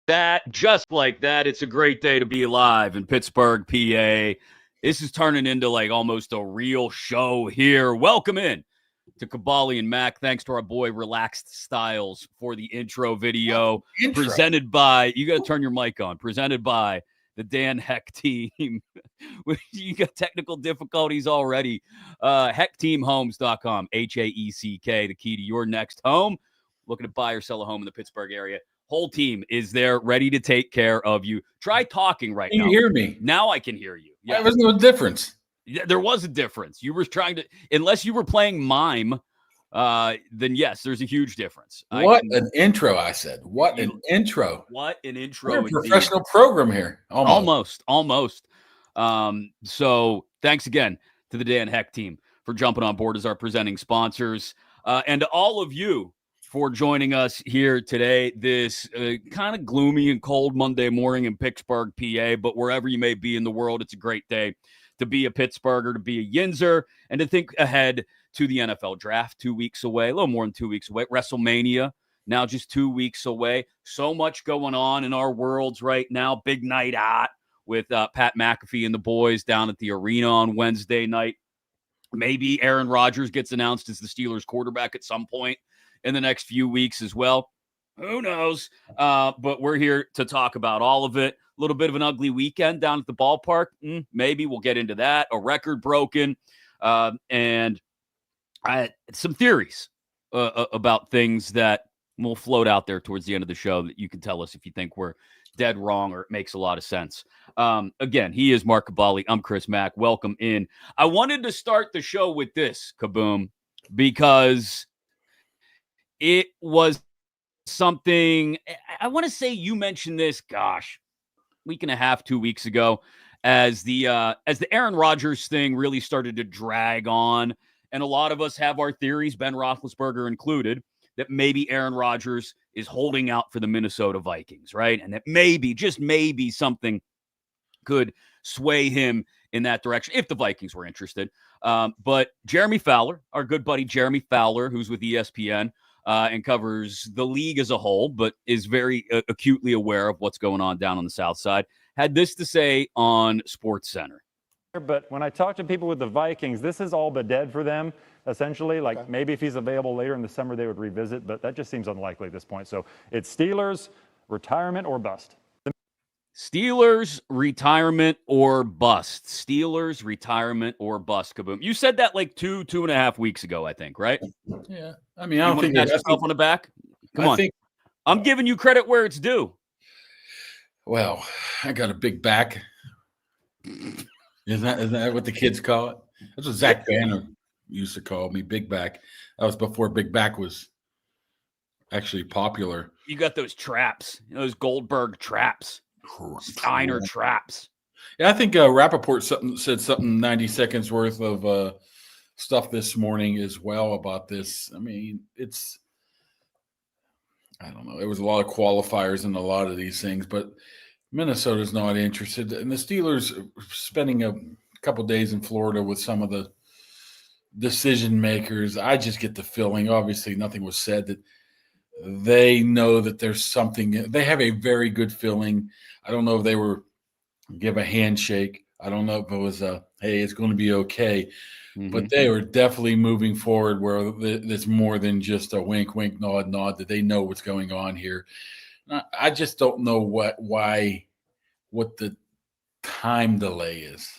That, just like that, it's a great day to be alive in Pittsburgh, PA. This is turning into like almost a real show here. Welcome in to Kaboly+Mack. Thanks to our boy Relaxed Styles for the intro video. Presented by, you got to turn your mic on, presented by the Dan Heck team. You got technical difficulties already. HeckTeamHomes.com, HAECK, the key to your next home. Looking to buy or sell a home in the Pittsburgh area. Whole team is there ready to take care of you. Try talking right now. Can you hear me? Now I can hear you. Yeah. There was no difference. Yeah, there was a difference. You were trying to, unless you were playing mime, then yes, there's a huge difference. What an intro, I said. What an intro. What an intro. We're a professional program here. Almost. So thanks again to the Dan Heck team for jumping on board as our presenting sponsors. And to all of you for joining us here today, this kind of gloomy and cold Monday morning in Pittsburgh, PA, but wherever you may be in the world, it's a great day to be a Pittsburgher, to be a yinzer, and to think ahead to the NFL draft 2 weeks away, a little more than 2 weeks away. Wrestlemania now just 2 weeks away. So much going on in our worlds right now. Big night out with Pat McAfee and the boys down at the arena on Wednesday night. Maybe Aaron Rodgers gets announced as the Steelers quarterback at some point in the next few weeks as well. Who knows? But we're here to talk about all of it. A little bit of an ugly weekend down at the ballpark. Maybe we'll get into that. A record broken. And some theories about things that will float out there towards the end of the show that you can tell us if you think we're dead wrong or it makes a lot of sense. Again, he is Mark Kaboly. I'm Chris Mack. Welcome in. I wanted to start the show with this, Kaboom, because it was something, I want to say you mentioned this, week and a half, 2 weeks ago, as the Aaron Rodgers thing really started to drag on. And a lot of us have our theories, Ben Roethlisberger included, that maybe Aaron Rodgers is holding out for the Minnesota Vikings, right? And that maybe, just maybe, something could sway him in that direction if the Vikings were interested. But Jeremy Fowler, our good buddy Jeremy Fowler, who's with ESPN, and covers the league as a whole, but is very acutely aware of what's going on down on the South Side, had this to say on SportsCenter. But when I talk to people with the Vikings, this is all but dead for them, essentially. Like, maybe if he's available later in the summer, they would revisit, but that just seems unlikely at this point. So it's Steelers, retirement or bust. Steelers, retirement or bust. Steelers, retirement or bust, Kaboom. You said that like 2.5 weeks ago, I think, right? Yeah. I mean, I don't think that's yourself on the back. Come on. I'm giving you credit where it's due. Well, I got a big back. Isn't that what the kids call it? That's what Zach Banner used to call me, big back. That was before big back was actually popular. You got those traps, those Goldberg traps, Steiner traps. Yeah, I think Rappaport said something 90 seconds worth of stuff this morning as well about this. I mean, I don't know. There was a lot of qualifiers in a lot of these things, but Minnesota's not interested. And the Steelers are spending a couple days in Florida with some of the decision makers. I just get the feeling, obviously nothing was said, that they know that there's something. They have a very good feeling. I don't know if they were give a handshake. I don't know if it was hey, it's going to be okay. But they are definitely moving forward where there's more than just a wink, wink, nod, nod, that they know what's going on here. I just don't know what the time delay is.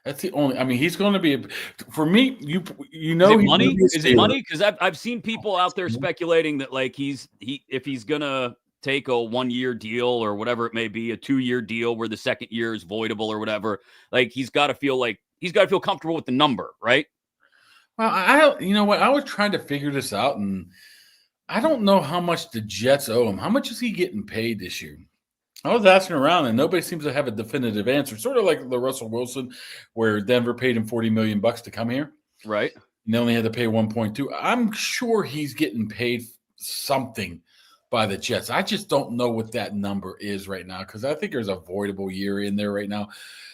That's the only. I mean, he's going to be for me. You know, is it money? Because I've seen people out there speculating that like if he's gonna take a 1-year deal or whatever it may be, a 2-year deal where the second year is voidable or whatever, like he's got to feel comfortable with the number, right? Well, you know what? I was trying to figure this out, and I don't know how much the Jets owe him. How much is he getting paid this year? I was asking around, and nobody seems to have a definitive answer. Sort of like the Russell Wilson, where Denver paid him $40 million to come here, right? And they only had to pay 1.2. I'm sure he's getting paid something by the Jets. I just don't know what that number is right now, because I think there's a voidable year in there right now.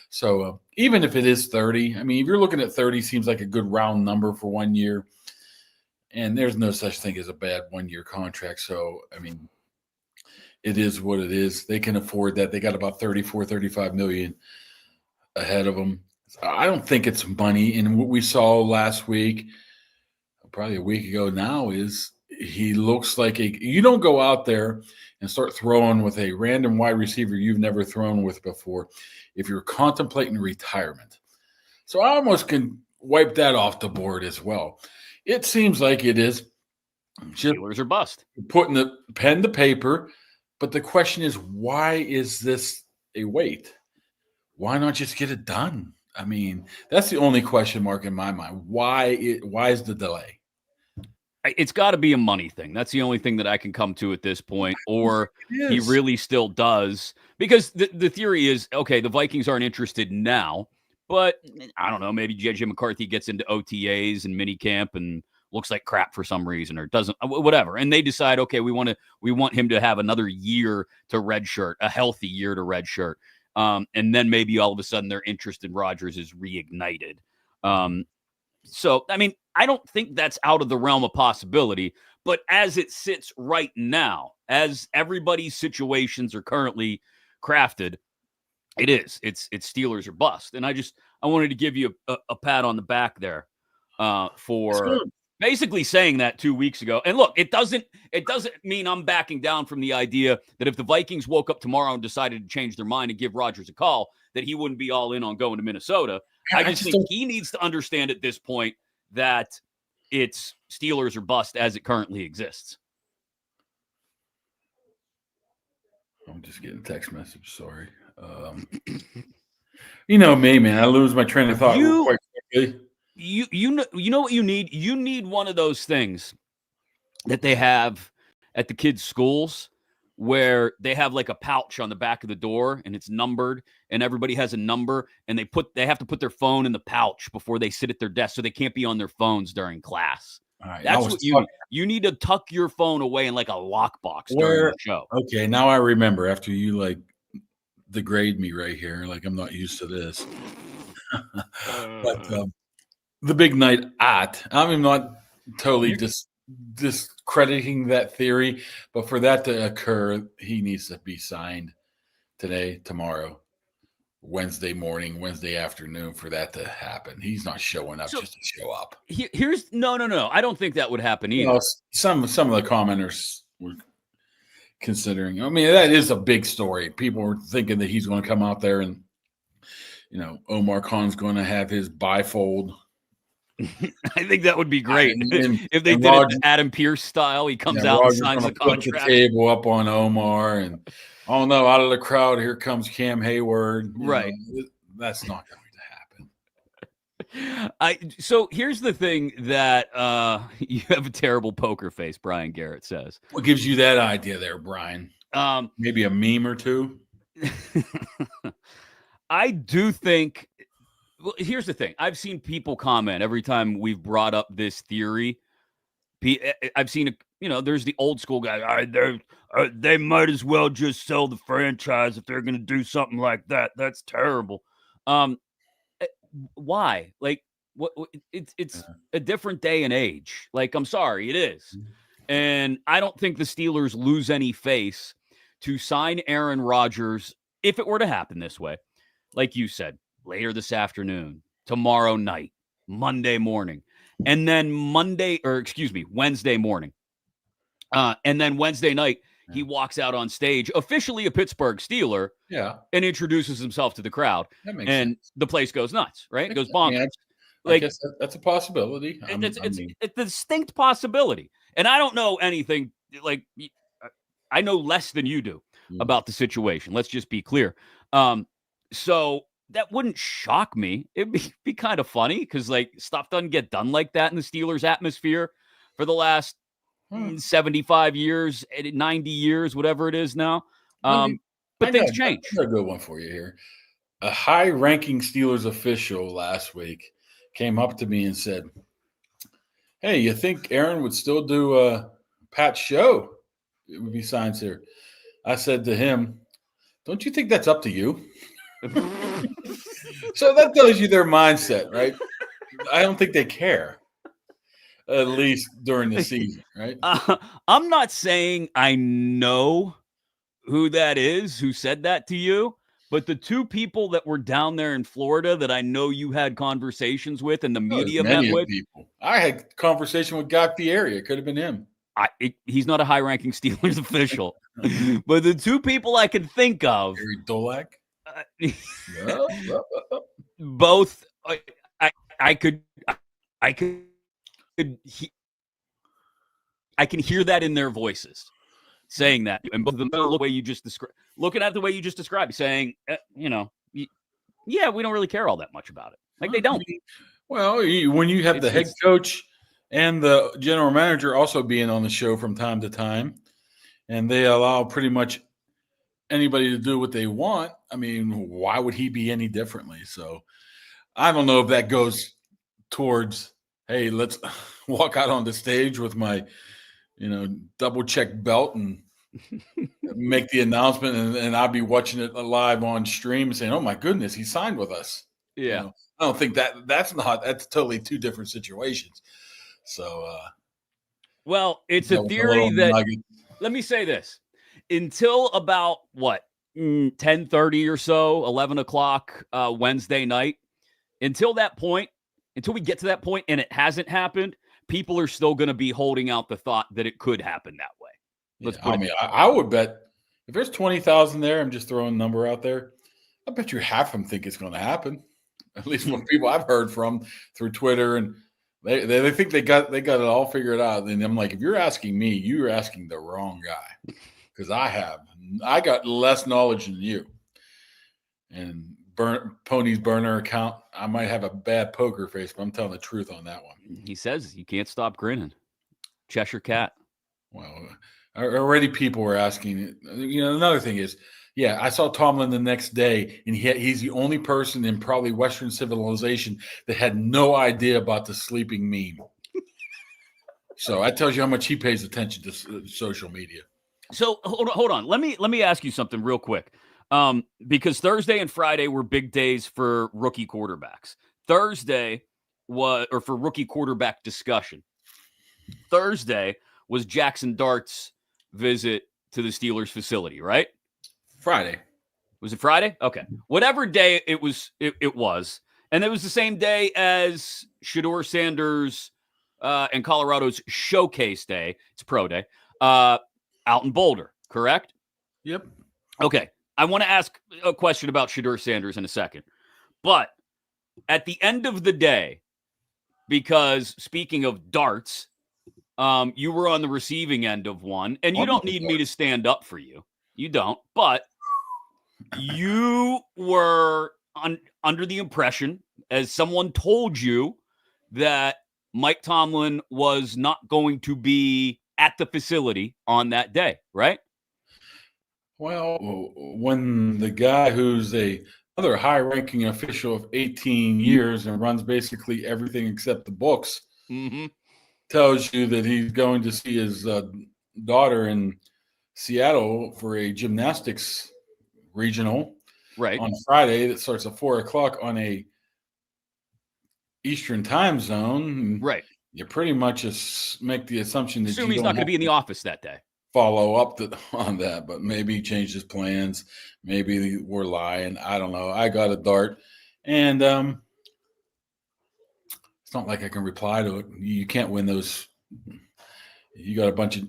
So even if it is 30, I mean, if you're looking at 30, seems like a good round number for 1 year. And there's no such thing as a bad 1-year contract. So, I mean, it is what it is. They can afford that. They got about 34, 35 million ahead of them. I don't think it's money. And what we saw last week, probably a week ago now, is he looks like you don't go out there and start throwing with a random wide receiver you've never thrown with before if you're contemplating retirement. So I almost can wipe that off the board as well. It seems like it is just Steelers or bust. putting the pen to paper. But the question is, why is this a wait? Why not just get it done? I mean, that's the only question mark in my mind. Why is the delay? It's got to be a money thing. That's the only thing that I can come to at this point. Or he really still does. Because the theory is, okay, the Vikings aren't interested now. But I don't know, maybe J.J. McCarthy gets into OTAs and minicamp and looks like crap for some reason or doesn't, whatever. And they decide, okay, we want him to have another year to redshirt, a healthy year to redshirt. And then maybe all of a sudden their interest in Rodgers is reignited. So, I mean, I don't think that's out of the realm of possibility, but as it sits right now, as everybody's situations are currently crafted, it's Steelers or bust. And I wanted to give you a pat on the back there for basically saying that 2 weeks ago. And look, it doesn't mean I'm backing down from the idea that if the Vikings woke up tomorrow and decided to change their mind and give Rodgers a call, that he wouldn't be all in on going to Minnesota. I just think he needs to understand at this point that it's Steelers or bust as it currently exists. I'm just getting a text message. Sorry. You know me, man. I lose my train of thought quite quickly. You know what you need? You need one of those things that they have at the kids' schools where they have like a pouch on the back of the door and it's numbered and everybody has a number and they have to put their phone in the pouch before they sit at their desk so they can't be on their phones during class. All right, that's what you need to tuck your phone away in like a lockbox during the show. Okay, now I remember after you like degrade me right here, like I'm not used to this. But the big night I'm not totally discrediting that theory, but for that to occur, he needs to be signed today, tomorrow, Wednesday morning, Wednesday afternoon for that to happen. He's not showing up just to show up. Here's no. I don't think that would happen either. Well, some of the commenters were considering. I mean, that is a big story. People were thinking that he's going to come out there and, Omar Khan's going to have his bifold. I think that would be great if they did it Adam Pearce style. He comes out and signs the contract. Put the table up on Omar, and oh no, out of the crowd here comes Cam Hayward. Right, that's not going to happen. So here's the thing that you have a terrible poker face. Brian Garrett says. What gives you that idea, there, Brian? Maybe a meme or two. I do think. Well, here's the thing. I've seen people comment every time we've brought up this theory. I've seen, there's the old school guy. They might as well just sell the franchise if they're going to do something like that. That's terrible. Why? Like, what? It's a different day and age. Like, I'm sorry, it is. And I don't think the Steelers lose any face to sign Aaron Rodgers if it were to happen this way. Like you said. Later this afternoon, tomorrow night, Monday morning, and then Wednesday morning. And then Wednesday night, he walks out on stage, officially a Pittsburgh Steeler, and introduces himself to the crowd. And sense. The place goes nuts, right? It goes bonkers. I guess that's a possibility. It's a distinct possibility. And I don't know anything, like, I know less than you do about the situation. Let's just be clear. So that wouldn't shock me. It'd be kind of funny because, like, stuff doesn't get done like that in the Steelers atmosphere for the last 75 years, 90 years, whatever it is now. But things change. I got a good one for you here. A high-ranking Steelers official last week came up to me and said, "Hey, you think Aaron would still do a Pat's show? It would be signs here." I said to him, "Don't you think that's up to you?" So that tells you their mindset, right? I don't think they care, at least during the season, right? I'm not saying I know who that is, who said that to you, but the two people that were down there in Florida that I know you had conversations with and the media met with. People. I had conversation with Guy Fieri. It could have been him. He's not a high-ranking Steelers official, but the two people I could think of, Gary Dolak, both. I can hear that in their voices, saying that, and both of them the way you just described, looking at the way you just described, saying, yeah, we don't really care all that much about it. Like they don't. Well, when you have the head coach and the general manager also being on the show from time to time, and they allow pretty much anybody to do what they want, I mean, why would he be any differently? So I don't know if that goes towards, hey, let's walk out on the stage with my, double check belt and make the announcement, and I'll be watching it live on stream and saying, oh my goodness, he signed with us. Yeah. I don't think that's totally two different situations. So, well, it's a theory that, let me say this, until about 10:30 or so, 11 o'clock Wednesday night, until we get to that point and it hasn't happened, people are still going to be holding out the thought that it could happen that way. I would bet if there's 20,000 there, I'm just throwing a number out there, I bet you half of them think it's going to happen. At least from people I've heard from through Twitter, and they think they got it all figured out. And I'm like, if you're asking me, you're asking the wrong guy, because I got less knowledge than you. And Pony's burner account, I might have a bad poker face, but I'm telling the truth on that one. He says you can't stop grinning. Cheshire Cat. Well, already people were asking. Another thing is, yeah, I saw Tomlin the next day, and he's the only person in probably Western civilization that had no idea about the sleeping meme. So that tells you how much he pays attention to social media. So hold on. Let me ask you something real quick. Because Thursday and Friday were big days for rookie quarterbacks. Thursday for rookie quarterback discussion. Thursday was Jackson Dart's visit to the Steelers facility, right? Friday. Was it Friday? Okay. Whatever day it was. And it was the same day as Shadeur Sanders and Colorado's showcase day. It's pro day. Out in Boulder, correct? Yep. Okay. I want to ask a question about Shadeur Sanders in a second. But at the end of the day, because speaking of darts, you were on the receiving end of one, and you don't need me to stand up for you. You don't. But you were under the impression, as someone told you, that Mike Tomlin was not going to be at the facility on that day, right? Well, when the guy who's another high-ranking official of 18 years and runs basically everything except the books, tells you that he's going to see his daughter in Seattle for a gymnastics regional on Friday that starts at 4 o'clock on a Eastern time zone, right? You pretty much just make the assumption that he's not going to be in the office that day. Follow up on that, but maybe he changed his plans. Maybe we're lying. I don't know. I got a dart, and it's not like I can reply to it. You can't win those. You got a bunch of,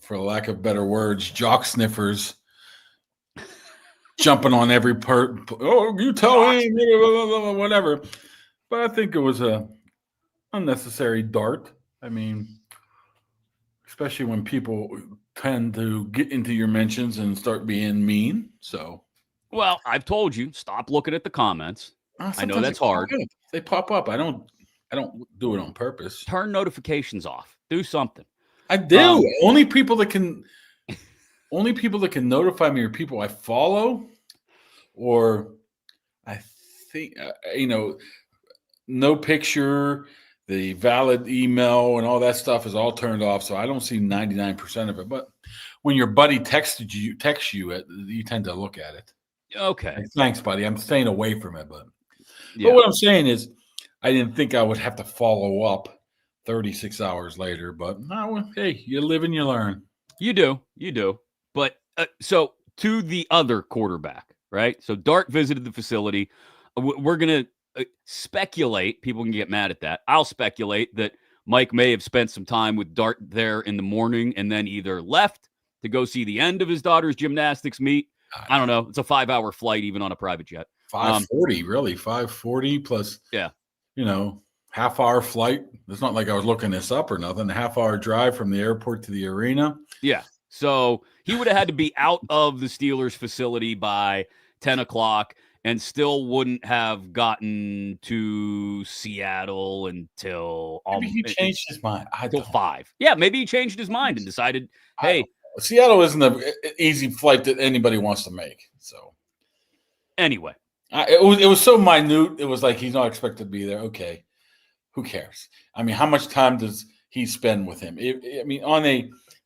for lack of better words, jock sniffers jumping on every oh, you tell him, whatever. But I think it was a unnecessary dart. I mean, especially when people tend to get into your mentions and start being mean. So, well, I've told you, stop looking at the comments. I know that's hard. They pop up. I don't do it on purpose. Turn notifications off. Do something. I do. Only people that can notify me are people I follow, or I think no picture. The valid email and all that stuff is all turned off, so I don't see 99% of it. But when your buddy texts you, you tend to look at it. Okay. Like, thanks, buddy. I'm staying away from it, but what I'm saying is, I didn't think I would have to follow up 36 hours later. But no, hey, you live and you learn. You do. But so to the other quarterback, right? So Dart visited the facility. We're going to speculate. People can get mad at that. I'll speculate that Mike may have spent some time with Dart there in the morning and then either left to go see the end of his daughter's gymnastics meet. I don't know. It's a 5-hour flight, even on a private jet. 5:40, really? 5:40 plus, half-hour flight. It's not like I was looking this up or nothing. A half-hour drive from the airport to the arena. Yeah. So he would have had to be out of the Steelers facility by 10 o'clock and still wouldn't have gotten to Seattle until maybe he changed his mind. Until 5. Yeah, maybe he changed his mind and decided, hey. Seattle isn't an easy flight that anybody wants to make. So anyway. It was so minute. It was like he's not expected to be there. Okay. Who cares? I mean, how much time does he spend with him?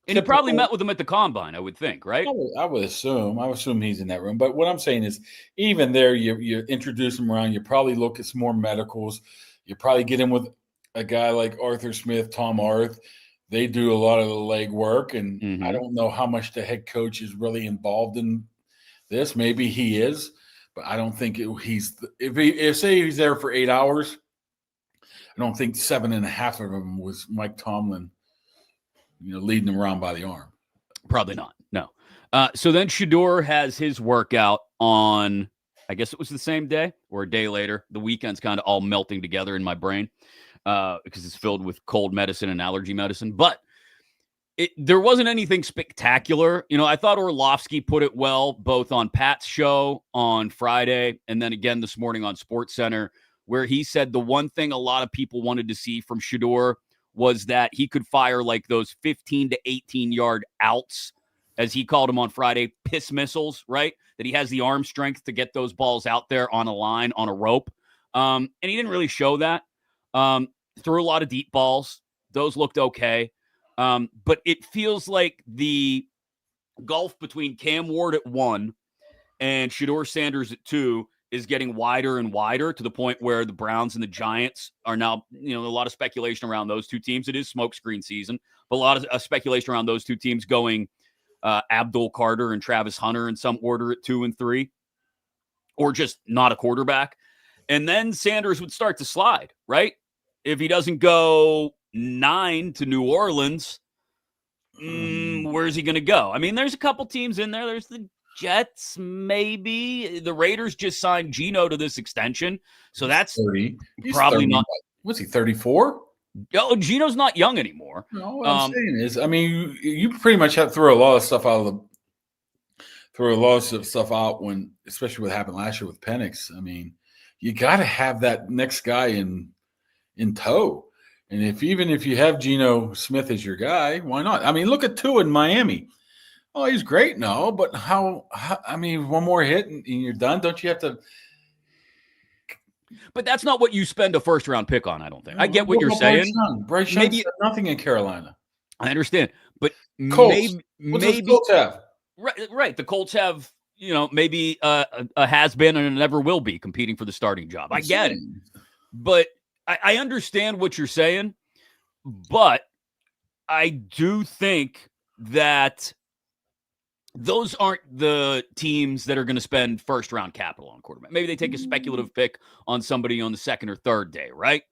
And he probably met with him at the combine, I would think, right? I would assume he's in that room. But what I'm saying is, even there, you introduce him around. You probably look at some more medicals. You probably get him with a guy like Arthur Smith, Tom Arth. They do a lot of the leg work, and I don't know how much the head coach is really involved in this. Maybe he is, but I don't think he's. If say he's there for 8 hours, I don't think 7.5 of them was Mike Tomlin, leading him around by the arm. Probably not. No. So then Shadeur has his workout on, I guess it was the same day or a day later. The weekend's kind of all melting together in my brain because it's filled with cold medicine and allergy medicine. But there wasn't anything spectacular. I thought Orlovsky put it well, both on Pat's show on Friday and then again this morning on SportsCenter, where he said the one thing a lot of people wanted to see from Shadeur was that he could fire like those 15 to 18-yard outs, as he called them on Friday, piss missiles, right? That he has the arm strength to get those balls out there on a line, on a rope. And he didn't really show that. Threw a lot of deep balls. Those looked okay. But it feels like the gulf between Cam Ward at 1 and Shadeur Sanders at 2 is getting wider and wider to the point where the Browns and the Giants are now, a lot of speculation around those two teams. It is smokescreen season, but a lot of speculation around those two teams going Abdul Carter and Travis Hunter in some order at 2 and 3, or just not a quarterback. And then Sanders would start to slide, right? If he doesn't go 9 to New Orleans, where's he going to go? I mean, there's a couple teams in there. There's the Jets, maybe. The Raiders just signed Geno to this extension, so that's 30. Probably 30. not. What's he, 34? Oh, Geno's not young anymore. No, what I'm saying is, you pretty much have to throw a lot of stuff out when, especially what happened last year with Penix. You got to have that next guy in tow. And if you have Geno Smith as your guy, why not? Look at Tua in Miami. Oh, he's great, no, but how one more hit and you're done. Don't you have to? But that's not what you spend a first-round pick on, I don't think. I get what you're saying. Bryce Young said nothing in Carolina. I understand, but Colts. maybe Colts have? Right. The Colts have, maybe a has-been and a never will be competing for the starting job. I get it. But I understand what you're saying, but I do think that those aren't the teams that are going to spend first-round capital on quarterback. Maybe they take a speculative pick on somebody on the second or third day, right?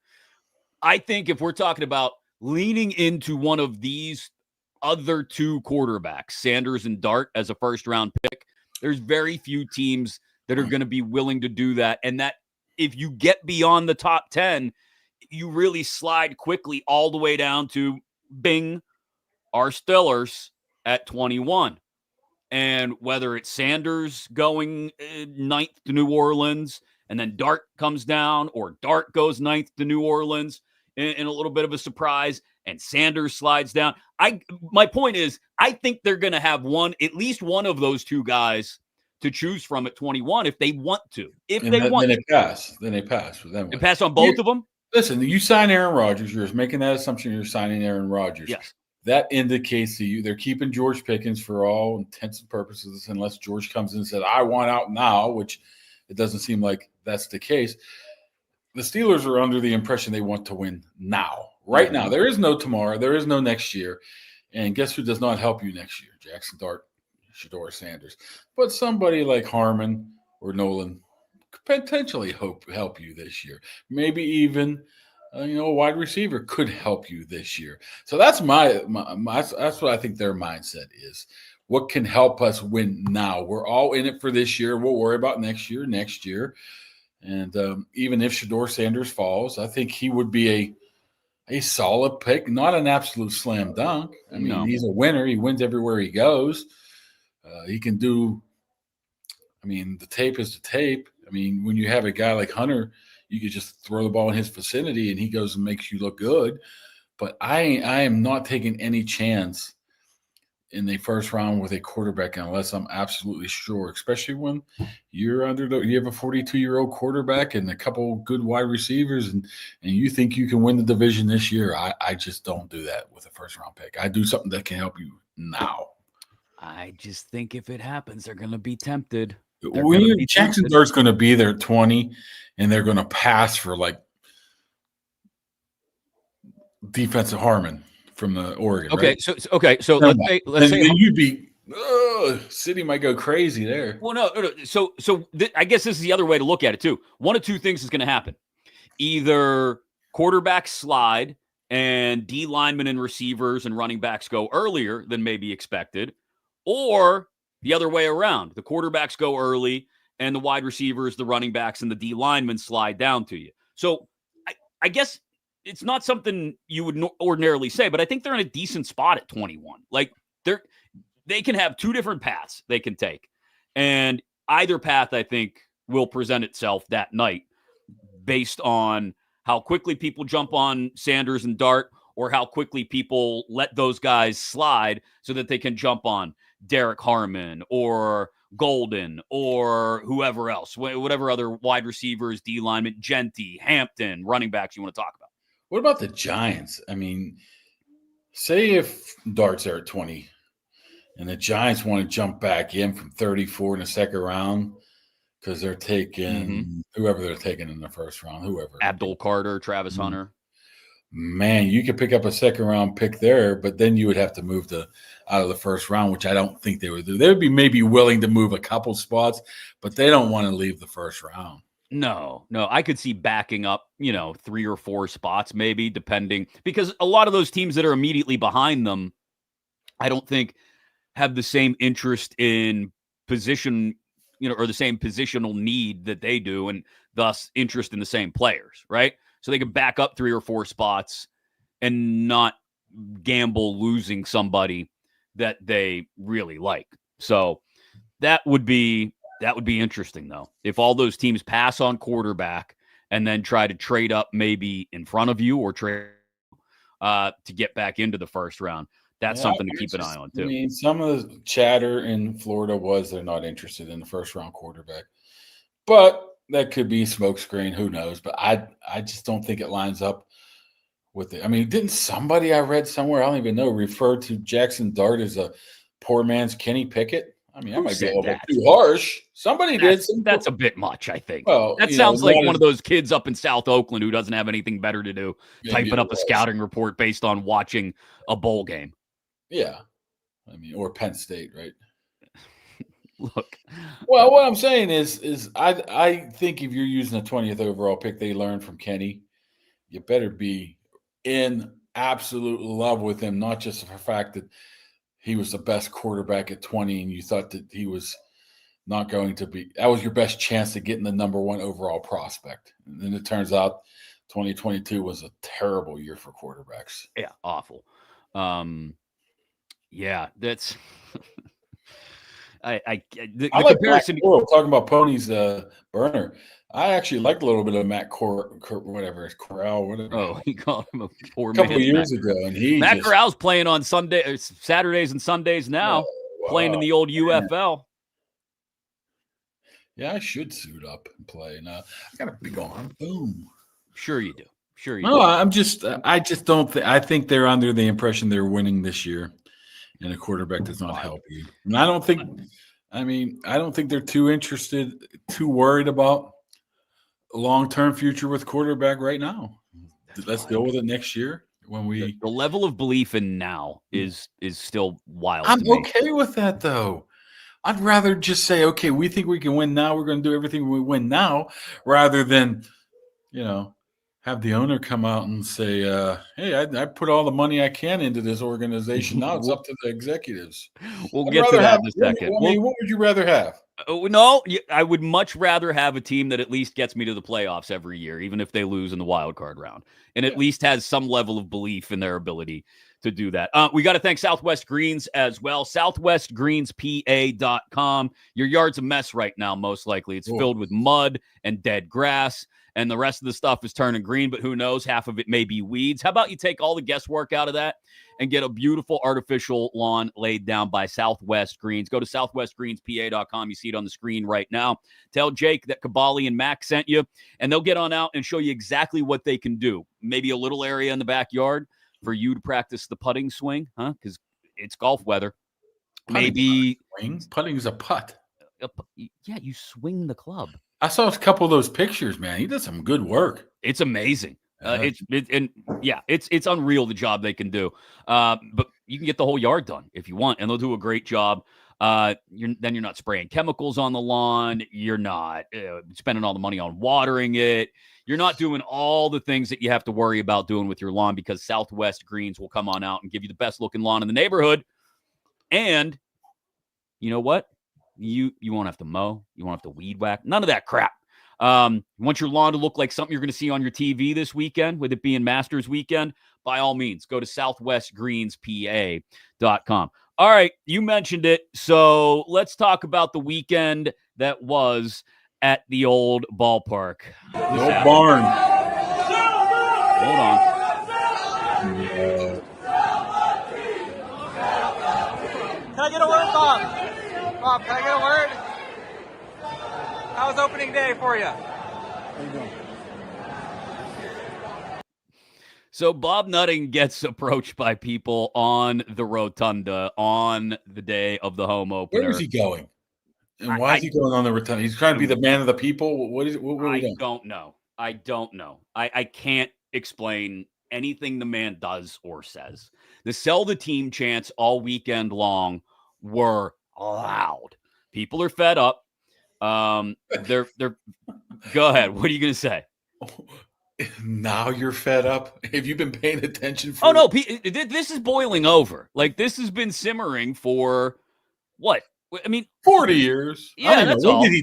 I think if we're talking about leaning into one of these other two quarterbacks, Sanders and Dart, as a first-round pick, there's very few teams that are going to be willing to do that. And that if you get beyond the top 10, you really slide quickly all the way down to Bing, our Steelers at 21. And whether it's Sanders going 9th to New Orleans and then Dart comes down, or Dart goes 9th to New Orleans in a little bit of a surprise and Sanders slides down. My point is, I think they're going to have at least one of those two guys to choose from at 21 if they want to. Then they pass. Then they pass. They pass on both of them? Listen, you sign Aaron Rodgers. You're making that assumption you're signing Aaron Rodgers. Yes. That indicates to you they're keeping George Pickens for all intents and purposes, unless George comes in and says, I want out now, which it doesn't seem like that's the case. The Steelers are under the impression they want to win now, right now. There is no tomorrow. There is no next year. And guess who does not help you next year? Jackson Dart. Shadeur Sanders, but somebody like Harmon or Nolan could potentially help you this year. Maybe even a wide receiver could help you this year. So that's that's what I think their mindset is. What can help us win now? We're all in it for this year. We'll worry about next year. And even if Shadeur Sanders falls, I think he would be a solid pick, not an absolute slam dunk. I mean, he's a winner. He wins everywhere he goes. He can do – I mean, the tape is the tape. I mean, when you have a guy like Hunter, you could just throw the ball in his vicinity and he goes and makes you look good. But I am not taking any chance in the first round with a quarterback unless I'm absolutely sure, especially when you have a 42-year-old quarterback and a couple good wide receivers and you think you can win the division this year. I just don't do that with a first-round pick. I do something that can help you now. I just think if it happens, they're going to be tempted. Jackson Dart's going to be there at 20, and they're going to pass for like defensive Harmon from the Oregon. Okay, right? So let's say you'd be City might go crazy there. Well, no. So I guess this is the other way to look at it too. One of two things is going to happen: either quarterbacks slide and D linemen and receivers and running backs go earlier than maybe expected, or the other way around: the quarterbacks go early and the wide receivers, the running backs, and the D linemen slide down to you. So I guess it's not something you would ordinarily say, but I think they're in a decent spot at 21. Like they can have two different paths they can take. And either path, I think, will present itself that night based on how quickly people jump on Sanders and Dart or how quickly people let those guys slide so that they can jump on Derek Harmon or Golden or whoever else, whatever other wide receivers, D lineman, Genty, Hampton, running backs you want to talk about. What about the Giants? I mean, say if Dart's there at 20 and the Giants want to jump back in from 34 in the second round because they're taking whoever they're taking in the first round, whoever. Abdul Carter, Travis Hunter. Man, you could pick up a second round pick there, but then you would have to move out of the first round, which I don't think they would do. They would be maybe willing to move a couple spots, but they don't want to leave the first round. No. I could see backing up, 3 or 4 spots, maybe, depending, because a lot of those teams that are immediately behind them, I don't think have the same interest in position, or the same positional need that they do, and thus interest in the same players, right? So they could back up 3 or 4 spots and not gamble losing somebody that they really like. So that would be interesting, though. If all those teams pass on quarterback and then try to trade up maybe in front of you or trade to get back into the first round, that's something to keep an eye on, too. I mean, some of the chatter in Florida was they're not interested in the first-round quarterback. But that could be smokescreen. Who knows? But I just don't think it lines up with it. I mean, didn't somebody I read somewhere, I don't even know, refer to Jackson Dart as a poor man's Kenny Pickett? I mean, that might be a little bit too harsh. Somebody did. That's a bit much, I think. Well, that sounds like one of those kids up in South Oakland who doesn't have anything better to do, typing up a scouting report based on watching a bowl game. Yeah. I mean, or Penn State, right? Look. Well, what I'm saying is I think if you're using a 20th overall pick, they learned from Kenny. You better be in absolute love with him, not just for the fact that he was the best quarterback at 20 and you thought that he was not going to be – that was your best chance to get in the number 1 overall prospect. And then it turns out 2022 was a terrible year for quarterbacks. Yeah, awful. Yeah, that's – the like comparison – talking about Pony's burner. I actually liked a little bit of Matt Corral, whatever. Oh, he called him a poor man. A couple years ago, and Matt Corral's playing on Saturdays and Sundays now, playing in the old UFL. Yeah, I should suit up and play. And I got a big arm. Boom. Sure you do. No, I just don't. I think they're under the impression they're winning this year, and a quarterback does not help you. And I don't think they're too worried about a long-term future with quarterback right now. Let's deal with it next year when the level of belief in now is still wild. I'm okay with that though. I'd rather just say, okay, we think we can win now. We're going to do everything we win now, rather than, have the owner come out and say, hey, I put all the money I can into this organization. Now it's up to the executives. We'll get to that in a second. What would you rather have? No, I would much rather have a team that at least gets me to the playoffs every year, even if they lose in the wild card round, and at least has some level of belief in their ability to do that. We got to thank Southwest Greens as well. SouthwestGreensPA.com. Your yard's a mess right now, most likely. It's filled with mud and dead grass, and the rest of the stuff is turning green, but who knows? Half of it may be weeds. How about you take all the guesswork out of that and get a beautiful artificial lawn laid down by Southwest Greens? Go to SouthwestGreensPA.com. You see it on the screen right now. Tell Jake that Kaboly+Mack sent you, and they'll get on out and show you exactly what they can do. Maybe a little area in the backyard for you to practice the putting swing, because it's golf weather. Maybe putting is a putt. Yeah, you swing the club. I saw a couple of those pictures, man. He does some good work. It's amazing. It's unreal the job they can do. But you can get the whole yard done if you want, and they'll do a great job. You're not spraying chemicals on the lawn. You're not spending all the money on watering it. You're not doing all the things that you have to worry about doing with your lawn, because Southwest Greens will come on out and give you the best looking lawn in the neighborhood. And you know what? You won't have to mow. You won't have to weed whack. None of that crap. You want your lawn to look like something you're going to see on your TV this weekend, with it being Masters weekend? By all means, go to SouthwestGreensPA.com. All right, you mentioned it, so let's talk about the weekend that was at the old ballpark. The old barn. Hold on. Can I get a word, Bob? Bob, can I get a word? How was opening day for you? How you doing? So Bob Nutting gets approached by people on the rotunda on the day of the home opener. Where is he going? And why is he going on the rotunda? He's trying to be the man of the people? What are we doing? I don't know. I can't explain anything the man does or says. The sell the team chants all weekend long were loud. People are fed up. They're go ahead. What are you going to say? Now you're fed up? Have you been paying attention? Oh, no. This is boiling over. Like, this has been simmering for what? I mean, 40 years. Yeah, that's all. When did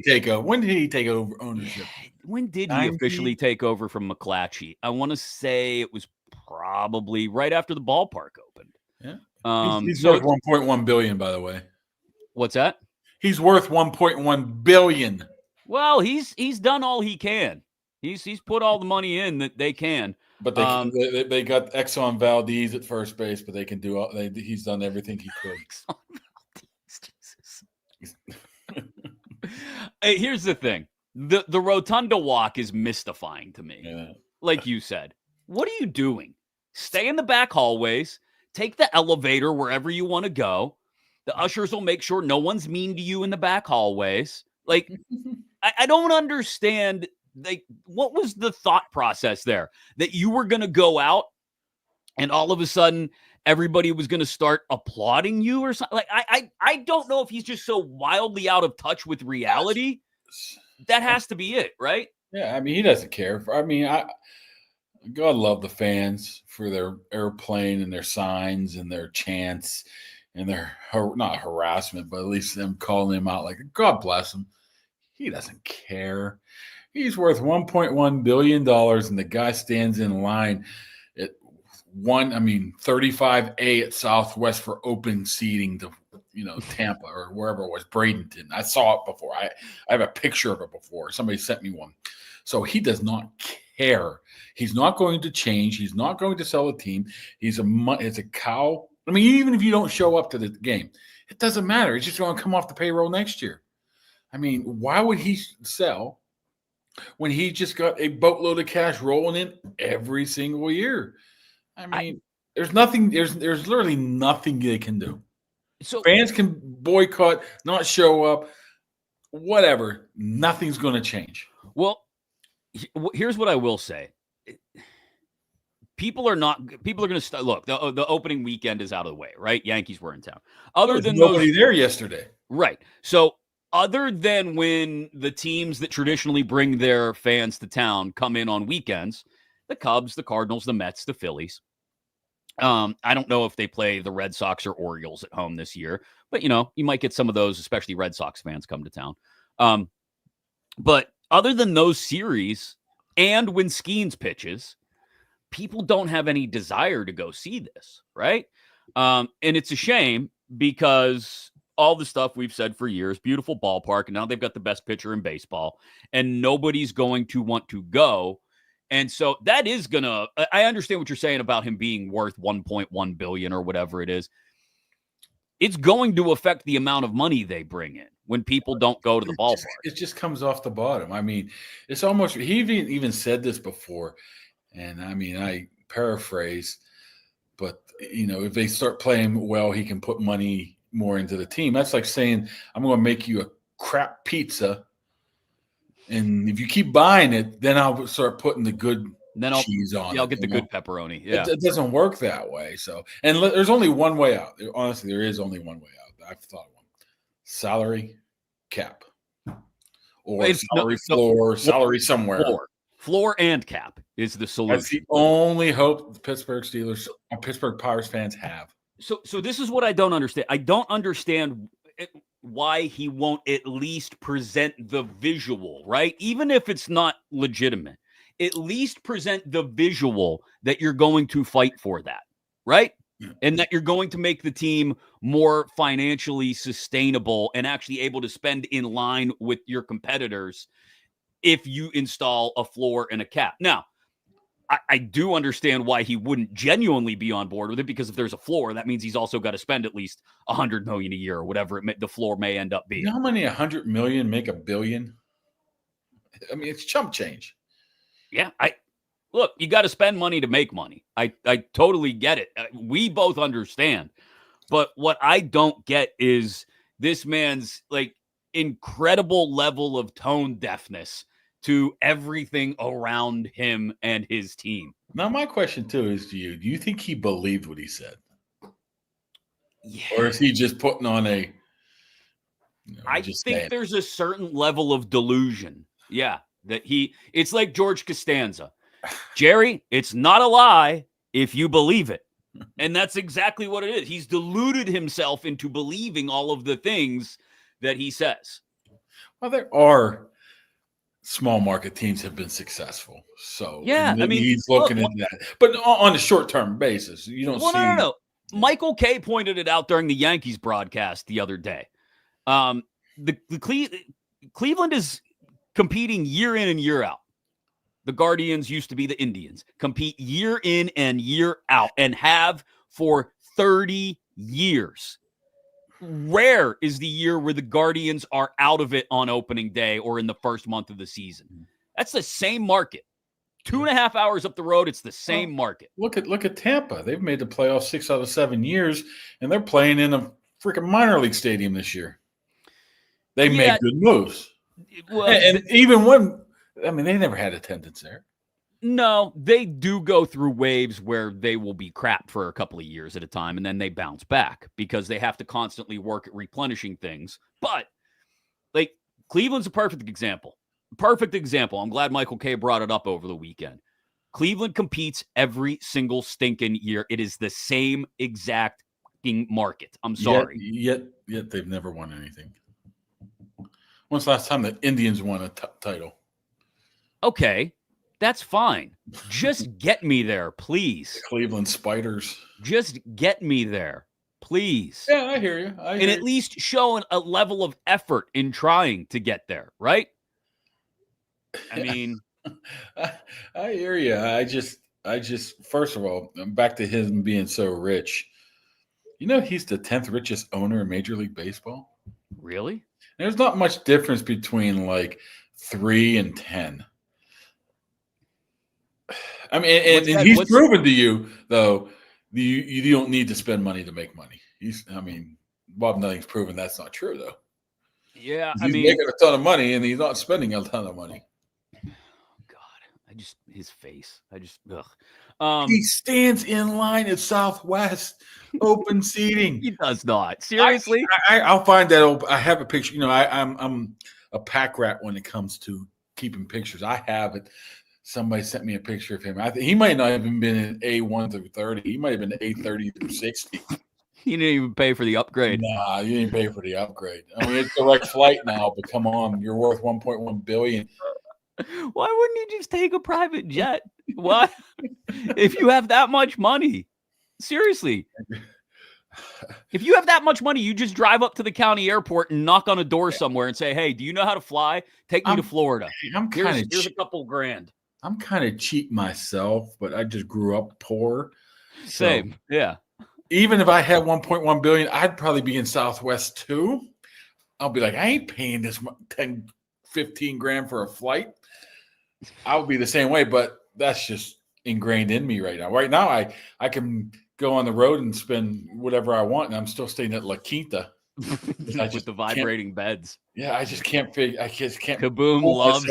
he take over ownership? When did he officially take over from McClatchy? I want to say it was probably right after the ballpark opened. Yeah. He's worth $1.1 billion, by the way. What's that? He's worth $1.1 billion. Well, he's done all he can. He's put all the money in that they can. But they got Exxon Valdez at first base, but they can do all. He's done everything he could. Jesus. Hey, here's the thing: the rotunda walk is mystifying to me. Yeah. Like you said, what are you doing? Stay in the back hallways. Take the elevator wherever you want to go. The ushers will make sure no one's mean to you in the back hallways. Like, I don't understand. Like, what was the thought process there? That you were going to go out and all of a sudden everybody was going to start applauding you or something? Like, I don't know if he's just so wildly out of touch with reality. That has to be it, right? Yeah, I mean, he doesn't care. God love the fans for their airplane and their signs and their chants and their, not harassment, but at least them calling him out. Like, God bless him. He doesn't care. He's worth $1.1 billion, and the guy stands in line at 35A at Southwest for open seating to, Tampa or wherever it was, Bradenton. I saw it before. I have a picture of it before. Somebody sent me one. So he does not care. He's not going to change. He's not going to sell a team. It's a cow. I mean, even if you don't show up to the game, it doesn't matter. It's just going to come off the payroll next year. I mean, why would he sell when he just got a boatload of cash rolling in every single year? I mean, there's nothing. There's literally nothing they can do. So fans can boycott, not show up, whatever. Nothing's going to change. Well, here's what I will say. People are going to look. The opening weekend is out of the way, right? Yankees were in town. Other than nobody there yesterday, right? So other than when the teams that traditionally bring their fans to town come in on weekends, the Cubs, the Cardinals, the Mets, the Phillies. I don't know if they play the Red Sox or Orioles at home this year, but you might get some of those, especially Red Sox fans, come to town. But other than those series and when Skeens pitches, people don't have any desire to go see this, right? And it's a shame because all the stuff we've said for years, beautiful ballpark, and now they've got the best pitcher in baseball, and nobody's going to want to go. And so that is gonna. I understand what you're saying about him being worth $1.1 billion or whatever it is. It's going to affect the amount of money they bring in when people don't go to the ballpark. It just comes off the bottom. I mean, it's almost. He even said this before, and I mean, I paraphrase, but if they start playing well, he can put money more into the team. That's like saying, I'm going to make you a crap pizza, and if you keep buying it, then I'll start putting the good cheese on it. I'll get the good pepperoni. Yeah, it doesn't work that way. So, and there's only one way out. Honestly, there is only one way out. I've thought of one: salary cap, or salary floor, salary somewhere. Floor and cap is the solution. That's the only hope the Pittsburgh Steelers and Pittsburgh Pirates fans have. So this is what I don't understand. I don't understand why he won't at least present the visual, right? Even if it's not legitimate, at least present the visual that you're going to fight for that, right? Yeah. And that you're going to make the team more financially sustainable and actually able to spend in line with your competitors if you install a floor and a cap. Now, I do understand why he wouldn't genuinely be on board with it, because if there's a floor, that means he's also got to spend at least $100 million a year or whatever the floor may end up being. You know how many $100 million make $1 billion? I mean, it's chump change. Yeah, look, you got to spend money to make money. I totally get it. We both understand. But what I don't get is this man's incredible level of tone deafness to everything around him and his team. Now, my question, too, is to you. Do you think he believed what he said? Yeah. Or is he just putting on a... I think there's a certain level of delusion. Yeah, that it's like George Costanza. Jerry, it's not a lie if you believe it. And that's exactly what it is. He's deluded himself into believing all of the things that he says. Well, there are... small market teams have been successful. So yeah, I mean, he's looking at that, but on a short-term basis, you don't see. No. Michael Kay pointed it out during the Yankees broadcast the other day. Cleveland is competing year in and year out. The Guardians used to be the Indians, compete year in and year out, and have for 30 years. Rare is the year where the Guardians are out of it on opening day or in the first month of the season. That's the same market. 2.5 hours up the road, it's the same market. Look at Tampa. They've made the playoffs 6 out of 7 years, and they're playing in a freaking minor league stadium this year. They made good moves. Well, and even when, I mean, they never had attendance there. No, they do go through waves where they will be crap for a couple of years at a time, and then they bounce back because they have to constantly work at replenishing things. But, Cleveland's a perfect example. Perfect example. I'm glad Michael Kay brought it up over the weekend. Cleveland competes every single stinking year. It is the same exact market. I'm sorry. Yet they've never won anything. When's the last time the Indians won a title? Okay. That's fine. Just get me there, please. The Cleveland Spiders. Just get me there, please. Yeah, I hear you. At least show a level of effort in trying to get there, right? I mean, I hear you. I just, first of all, back to him being so rich. He's the 10th richest owner in Major League Baseball. Really? There's not much difference between 3 and 10. I mean, and he's proven to you, though, you don't need to spend money to make money. Bob Nunning's proven that's not true, though. Yeah, he's making a ton of money, and he's not spending a ton of money. God, his face. He stands in line at Southwest open seating. He does not. Seriously? I'll find that. I have a picture. You know, I'm a pack rat when it comes to keeping pictures. I have it. Somebody sent me a picture of him. He might not have even been in A1 through 30. He might have been A30 through 60. You didn't even pay for the upgrade. Nah, you didn't pay for the upgrade. I mean, it's direct flight now, but come on, you're worth $1.1 billion. Why wouldn't you just take a private jet? What? If you have that much money, seriously. If you have that much money, you just drive up to the county airport and knock on a door somewhere and say, "Hey, do you know how to fly? Take me to Florida. Here's a couple grand." I'm kind of cheap myself, but I just grew up poor. Same, yeah. Even if I had 1.1 billion, I'd probably be in Southwest too. I'll be like, I ain't paying this 10, 15 grand for a flight. I would be the same way, but that's just ingrained in me right now. Right now, I can go on the road and spend whatever I want, and I'm still staying at La Quinta. With the vibrating beds. Yeah, I just can't figure. I just can't. Kaboom loves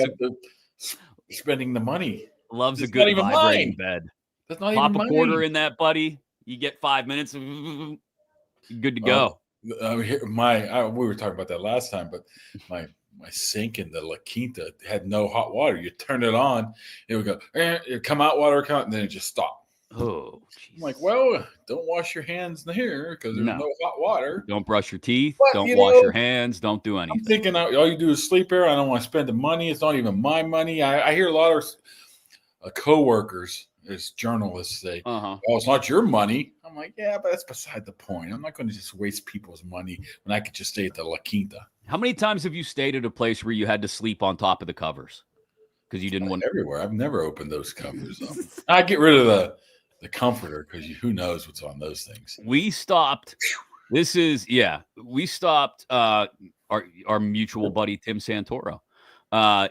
spending the money. Loves a good vibrating bed. That's not Pop even a quarter in that, buddy. You get 5 minutes. Good to go. We were talking about that last time, but my sink in the La Quinta had no hot water. You turn it on, it would go, it come out water account, and then it just stopped. Oh, geez. I'm like, well, don't wash your hands in here because there's no hot water. Don't brush your teeth. But, don't wash your hands. Don't do anything. I'm thinking all you do is sleep here. I don't want to spend the money. It's not even my money. I hear a lot of coworkers as journalists say, "Oh, it's not your money." I'm like, yeah, but that's beside the point. I'm not going to just waste people's money when I could just stay at the La Quinta. How many times have you stayed at a place where you had to sleep on top of the covers because you didn't want everywhere? I've never opened those covers. I get rid of the comforter because who knows what's on those things. We stopped. We stopped our mutual buddy Tim Santoro.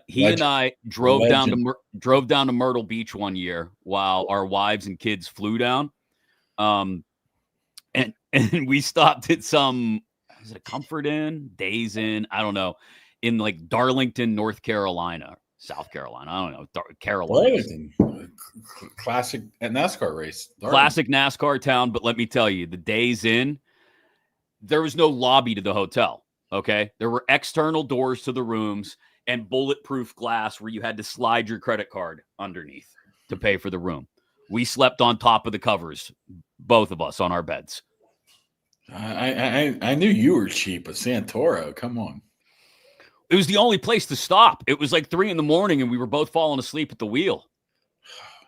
He and I drove down to Myrtle Beach one year while our wives and kids flew down. And we stopped at some, is it a Comfort Inn, Days Inn? I don't know, in like Darlington, North Carolina, South Carolina. I don't know, Carolina. Classic NASCAR race. Classic NASCAR town. But let me tell you, the Days Inn, there was no lobby to the hotel. Okay, there were external doors to the rooms and bulletproof glass where you had to slide your credit card underneath to pay for the room. We slept on top of the covers, both of us on our beds. I knew you were cheap, but Santoro, come on. It was the only place to stop. It was like 3 a.m. and we were both falling asleep at the wheel.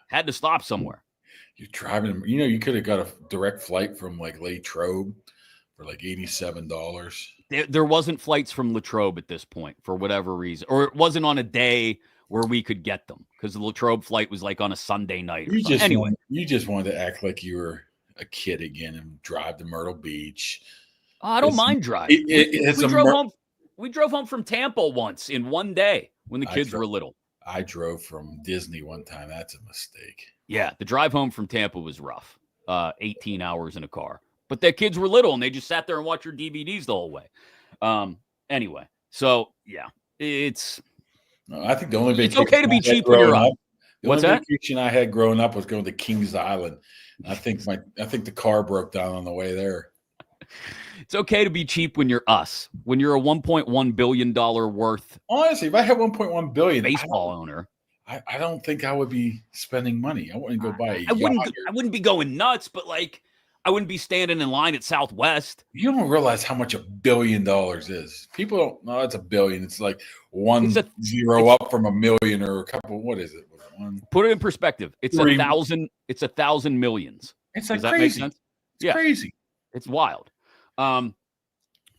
Had to stop somewhere. You're driving, you could have got a direct flight from like Latrobe for like $87. There wasn't flights from Latrobe at this point for whatever reason, or it wasn't on a day where we could get them because the Latrobe flight was like on a Sunday night. You just wanted to act like you were a kid again and drive to Myrtle Beach. Oh, I don't mind driving. We drove home from Tampa once in one day when the kids were little. I drove from Disney one time. That's a mistake. Yeah, the drive home from Tampa was rough. 18 hours in a car. But their kids were little, and they just sat there and watched your DVDs the whole way. Anyway, so, yeah, I think the only vacation it's okay to be cheap when you're up. What's that? The vacation I had growing up was going to Kings Island. I think the car broke down on the way there. It's okay to be cheap when you're us. When you're a $1.1 billion worth. Honestly, if I had $1.1 billion baseball owner, I don't think I would be spending money. I wouldn't go buy. I wouldn't be going nuts, but like I wouldn't be standing in line at Southwest. You don't realize how much $1 billion is. People don't know it's $1 billion. It's like zero up from a million or a couple. What is it? Put it in perspective. It's 1,000. It's 1,000 millions. It's like Does that crazy. make sense? It's crazy. It's wild.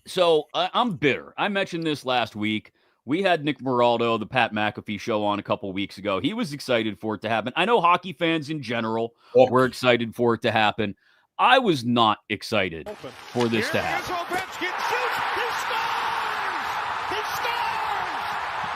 So I'm bitter. I mentioned this last week. We had Nick Moraldo, the Pat McAfee show, on a couple weeks ago. He was excited for it to happen. I know hockey fans in general were excited for it to happen. I was not excited for this to happen. Ovechkin shoots. He scores! He scores!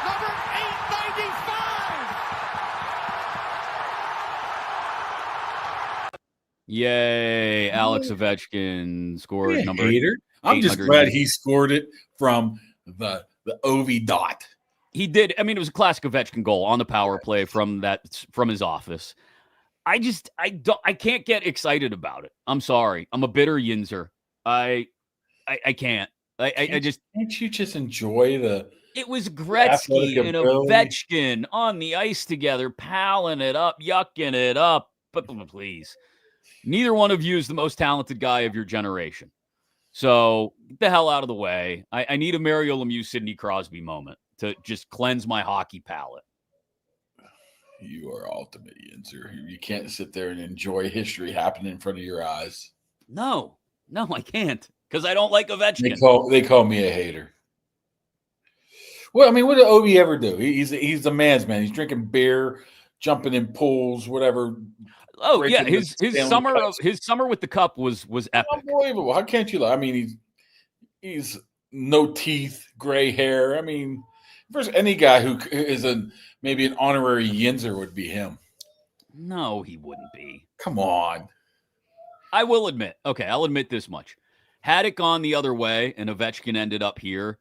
Number 895. Yay! Alex Ovechkin scored number. Hater. I'm just glad he scored it from the Ovi dot. He did. I mean, it was a classic Ovechkin goal on the power play from his office. I can't get excited about it. I'm sorry. I'm a bitter yinzer. I can't. I just Can't you just enjoy the it was athletic Gretzky and ability? Ovechkin on the ice together, palling it up, yucking it up. But please, neither one of you is the most talented guy of your generation. So get the hell out of the way. I need a Mario Lemieux, Sidney Crosby moment to just cleanse my hockey palate. You are ultimate yinzer. You can't sit there and enjoy history happening in front of your eyes. No, I can't because I don't like Ovechkin. They call me a hater. Well, I mean, what did Ovi ever do? He's the man's man. He's drinking beer, jumping in pools, whatever. Oh yeah, breaking his the summer Stanley his summer with the cup was epic. Unbelievable. How can't you? I mean, he's no teeth, gray hair. I mean, if there's any guy who is maybe an honorary yinzer, would be him. No, he wouldn't be. Come on. I will admit. Okay, I'll admit this much. Had it gone the other way and Ovechkin ended up here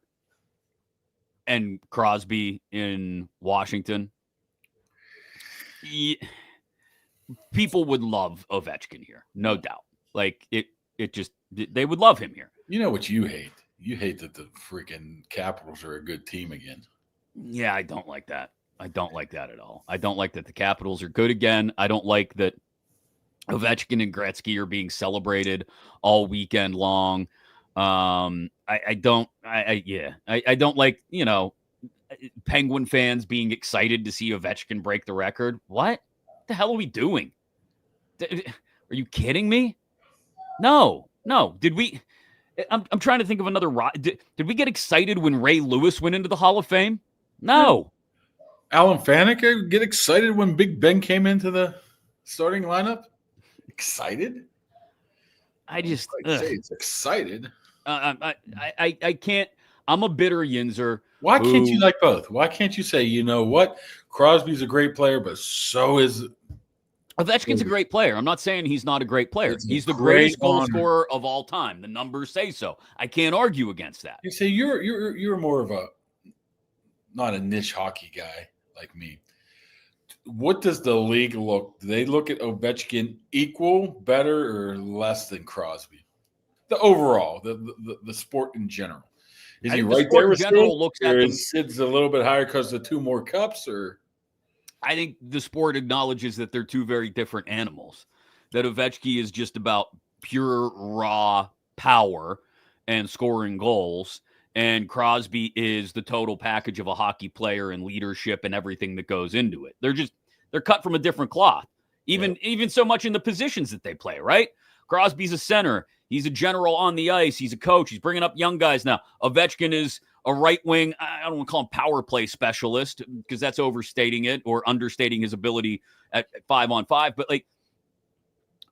and Crosby in Washington, people would love Ovechkin here, no doubt. Like they would love him here. You know what you hate? You hate that the freaking Capitals are a good team again. Yeah, I don't like that. I don't like that at all. I don't like that the Capitals are good again. I don't like that Ovechkin and Gretzky are being celebrated all weekend long. I don't like, Penguin fans being excited to see Ovechkin break the record. What the hell are we doing? Are you kidding me? No. Did we? I'm trying to think of another. Did we get excited when Ray Lewis went into the Hall of Fame? No. Alan Faneca get excited when Big Ben came into the starting lineup? Excited? I just say it's excited. I can't. I'm a bitter yinzer. Why can't you like both? Why can't you say, you know what? Crosby's a great player, but so is Ovechkin's a great player. I'm not saying he's not a great player. He's the greatest goal scorer of all time. The numbers say so. I can't argue against that. You say you're more of not a niche hockey guy like me. What does the league look? Do they look at Ovechkin equal, better, or less than Crosby? The overall, the sport in general. Is he right there with Sid? Or is Sid's a little bit higher because of 2 more cups? Or I think the sport acknowledges that they're 2 very different animals. That Ovechkin is just about pure raw power and scoring goals, and Crosby is the total package of a hockey player and leadership and everything that goes into it. They're cut from a different cloth, even so much in the positions that they play, right? Crosby's a center. He's a general on the ice. He's a coach. He's bringing up young guys now. Ovechkin is a right wing. I don't want to call him power play specialist because that's overstating it or understating his ability at 5-on-5. But like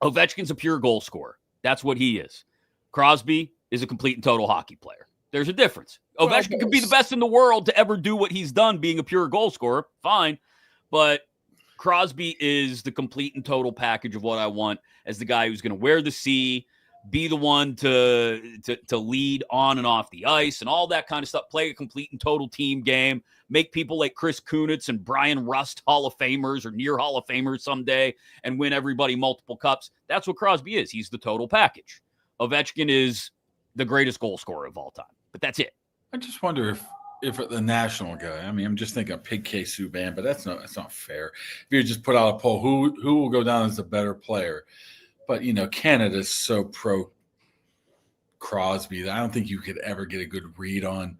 Ovechkin's a pure goal scorer. That's what he is. Crosby is a complete and total hockey player. There's a difference. Ovechkin could be the best in the world to ever do what he's done, being a pure goal scorer. Fine. But Crosby is the complete and total package of what I want as the guy who's going to wear the C, be the one to lead on and off the ice and all that kind of stuff, play a complete and total team game, make people like Chris Kunitz and Brian Rust Hall of Famers or near Hall of Famers someday and win everybody multiple cups. That's what Crosby is. He's the total package. Ovechkin is the greatest goal scorer of all time, but that's it. I just wonder if the national guy, I mean, I'm just thinking of Pig K. Subban, but that's not fair. If you just put out a poll, who will go down as the better player? But, Canada's so pro Crosby that I don't think you could ever get a good read on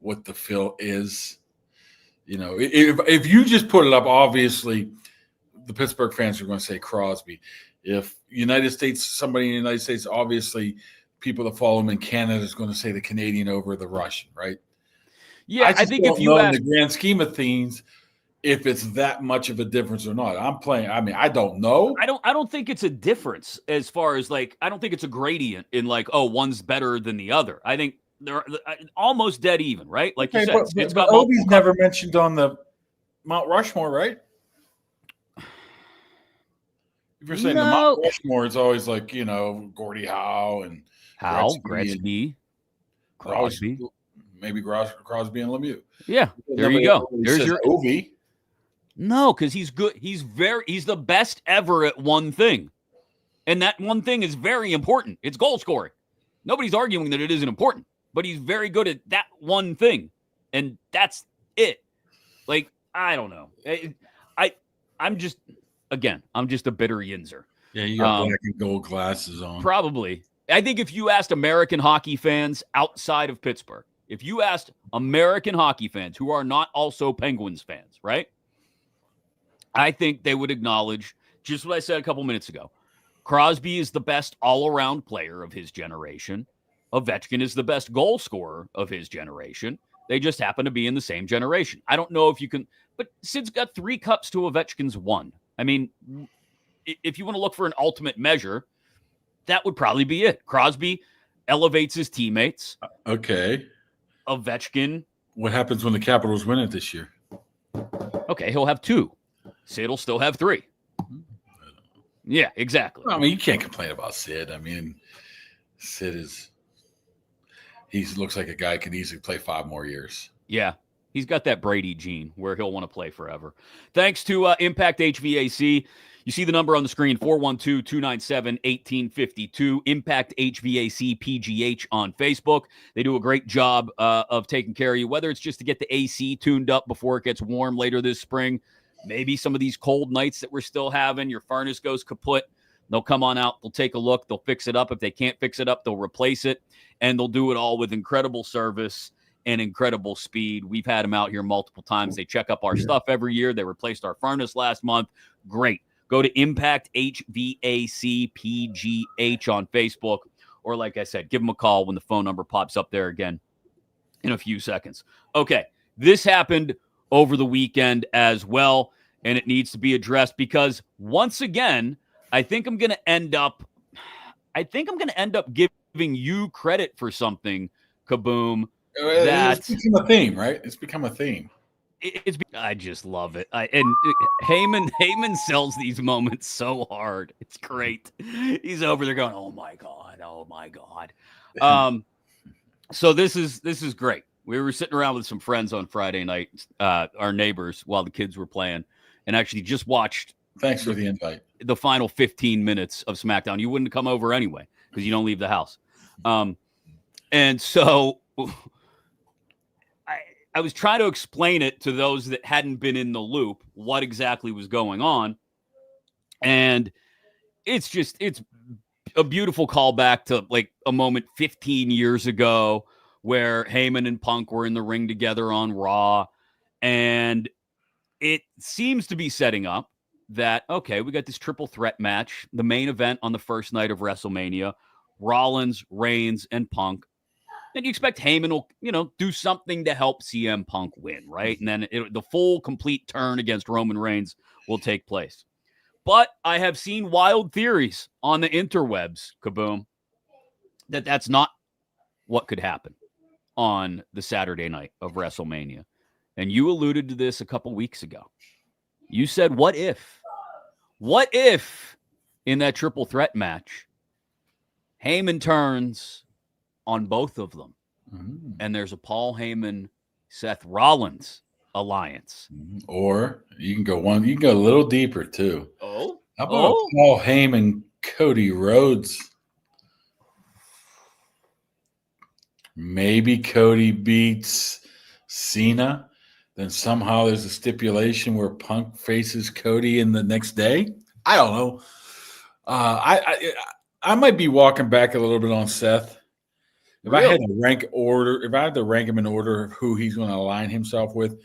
what the feel is. If you just put it up, obviously the Pittsburgh fans are going to say Crosby. If somebody in the United States, obviously people that follow him in Canada is going to say the Canadian over the Russian, right? Yeah, I think if you ask, in the grand scheme of things, if it's that much of a difference or not. I don't know. I don't think it's a difference as far as I don't think it's a gradient in one's better than the other. I think they're almost dead even, right? Like you said, it's got Ovi's never mentioned on the Mount Rushmore, right? If you're saying the Mount Rushmore, it's always Gordie Howe and Gretzky, Crosby. maybe Crosby and Lemieux. Yeah, there you go. There's your Ovi. No, because he's good. He's the best ever at one thing. And that one thing is very important. It's goal scoring. Nobody's arguing that it isn't important, but he's very good at that one thing. And that's it. Like, I don't know. I'm just a bitter yinzer. Yeah, you got black and gold glasses on. Probably. I think if you asked American hockey fans outside of Pittsburgh, if you asked American hockey fans who are not also Penguins fans, right? I think they would acknowledge just what I said a couple minutes ago. Crosby is the best all-around player of his generation. Ovechkin is the best goal scorer of his generation. They just happen to be in the same generation. I don't know if you can, but Sid's got 3 cups to Ovechkin's 1. I mean, if you want to look for an ultimate measure, that would probably be it. Crosby elevates his teammates. Okay. Ovechkin. What happens when the Capitals win it this year? Okay, he'll have 2. Sid will still have 3. Yeah, exactly. I mean, you can't complain about Sid. I mean, Sid looks like a guy who can easily play 5 more years. Yeah, he's got that Brady gene where he'll want to play forever. Thanks to Impact HVAC. You see the number on the screen, 412-297-1852. Impact HVAC PGH on Facebook. They do a great job of taking care of you, whether it's just to get the AC tuned up before it gets warm later this spring. Maybe some of these cold nights that we're still having, your furnace goes kaput. They'll come on out. They'll take a look. They'll fix it up. If they can't fix it up, they'll replace it. And they'll do it all with incredible service and incredible speed. We've had them out here multiple times. They check up our stuff every year. They replaced our furnace last month. Great. Go to Impact HVAC PGH on Facebook. Or like I said, give them a call when the phone number pops up there again in a few seconds. Okay. This happened over the weekend as well, and it needs to be addressed because once again, I think I'm going to end up giving you credit for something, Kaboom. It's become a theme, right? It's become a theme. I just love it. And Heyman sells these moments so hard. It's great. He's over there going, "Oh my God, oh my God." So this is great. We were sitting around with some friends on Friday night, our neighbors, while the kids were playing, and actually just watched. Thanks for the invite. The final 15 minutes of SmackDown. You wouldn't come over anyway because you don't leave the house. And so I was trying to explain it to those that hadn't been in the loop, what exactly was going on. And it's a beautiful callback to like a moment 15 years ago where Heyman and Punk were in the ring together on Raw. And it seems to be setting up that, okay, we got this triple threat match, the main event on the first night of WrestleMania, Rollins, Reigns, and Punk. And you expect Heyman will, do something to help CM Punk win, right? And then the full complete turn against Roman Reigns will take place. But I have seen wild theories on the interwebs, Kaboom, that that's not what could happen on the Saturday night of WrestleMania. And you alluded to this a couple weeks ago. You said, what if in that triple threat match, Heyman turns on both of them, and there's a Paul Heyman, Seth Rollins alliance. Or you can go a little deeper too. Oh, how about Paul Heyman, Cody Rhodes? Maybe Cody beats Cena. Then somehow there's a stipulation where Punk faces Cody in the next day. I don't know. I might be walking back a little bit on Seth. If I had to rank him in order of who he's going to align himself with,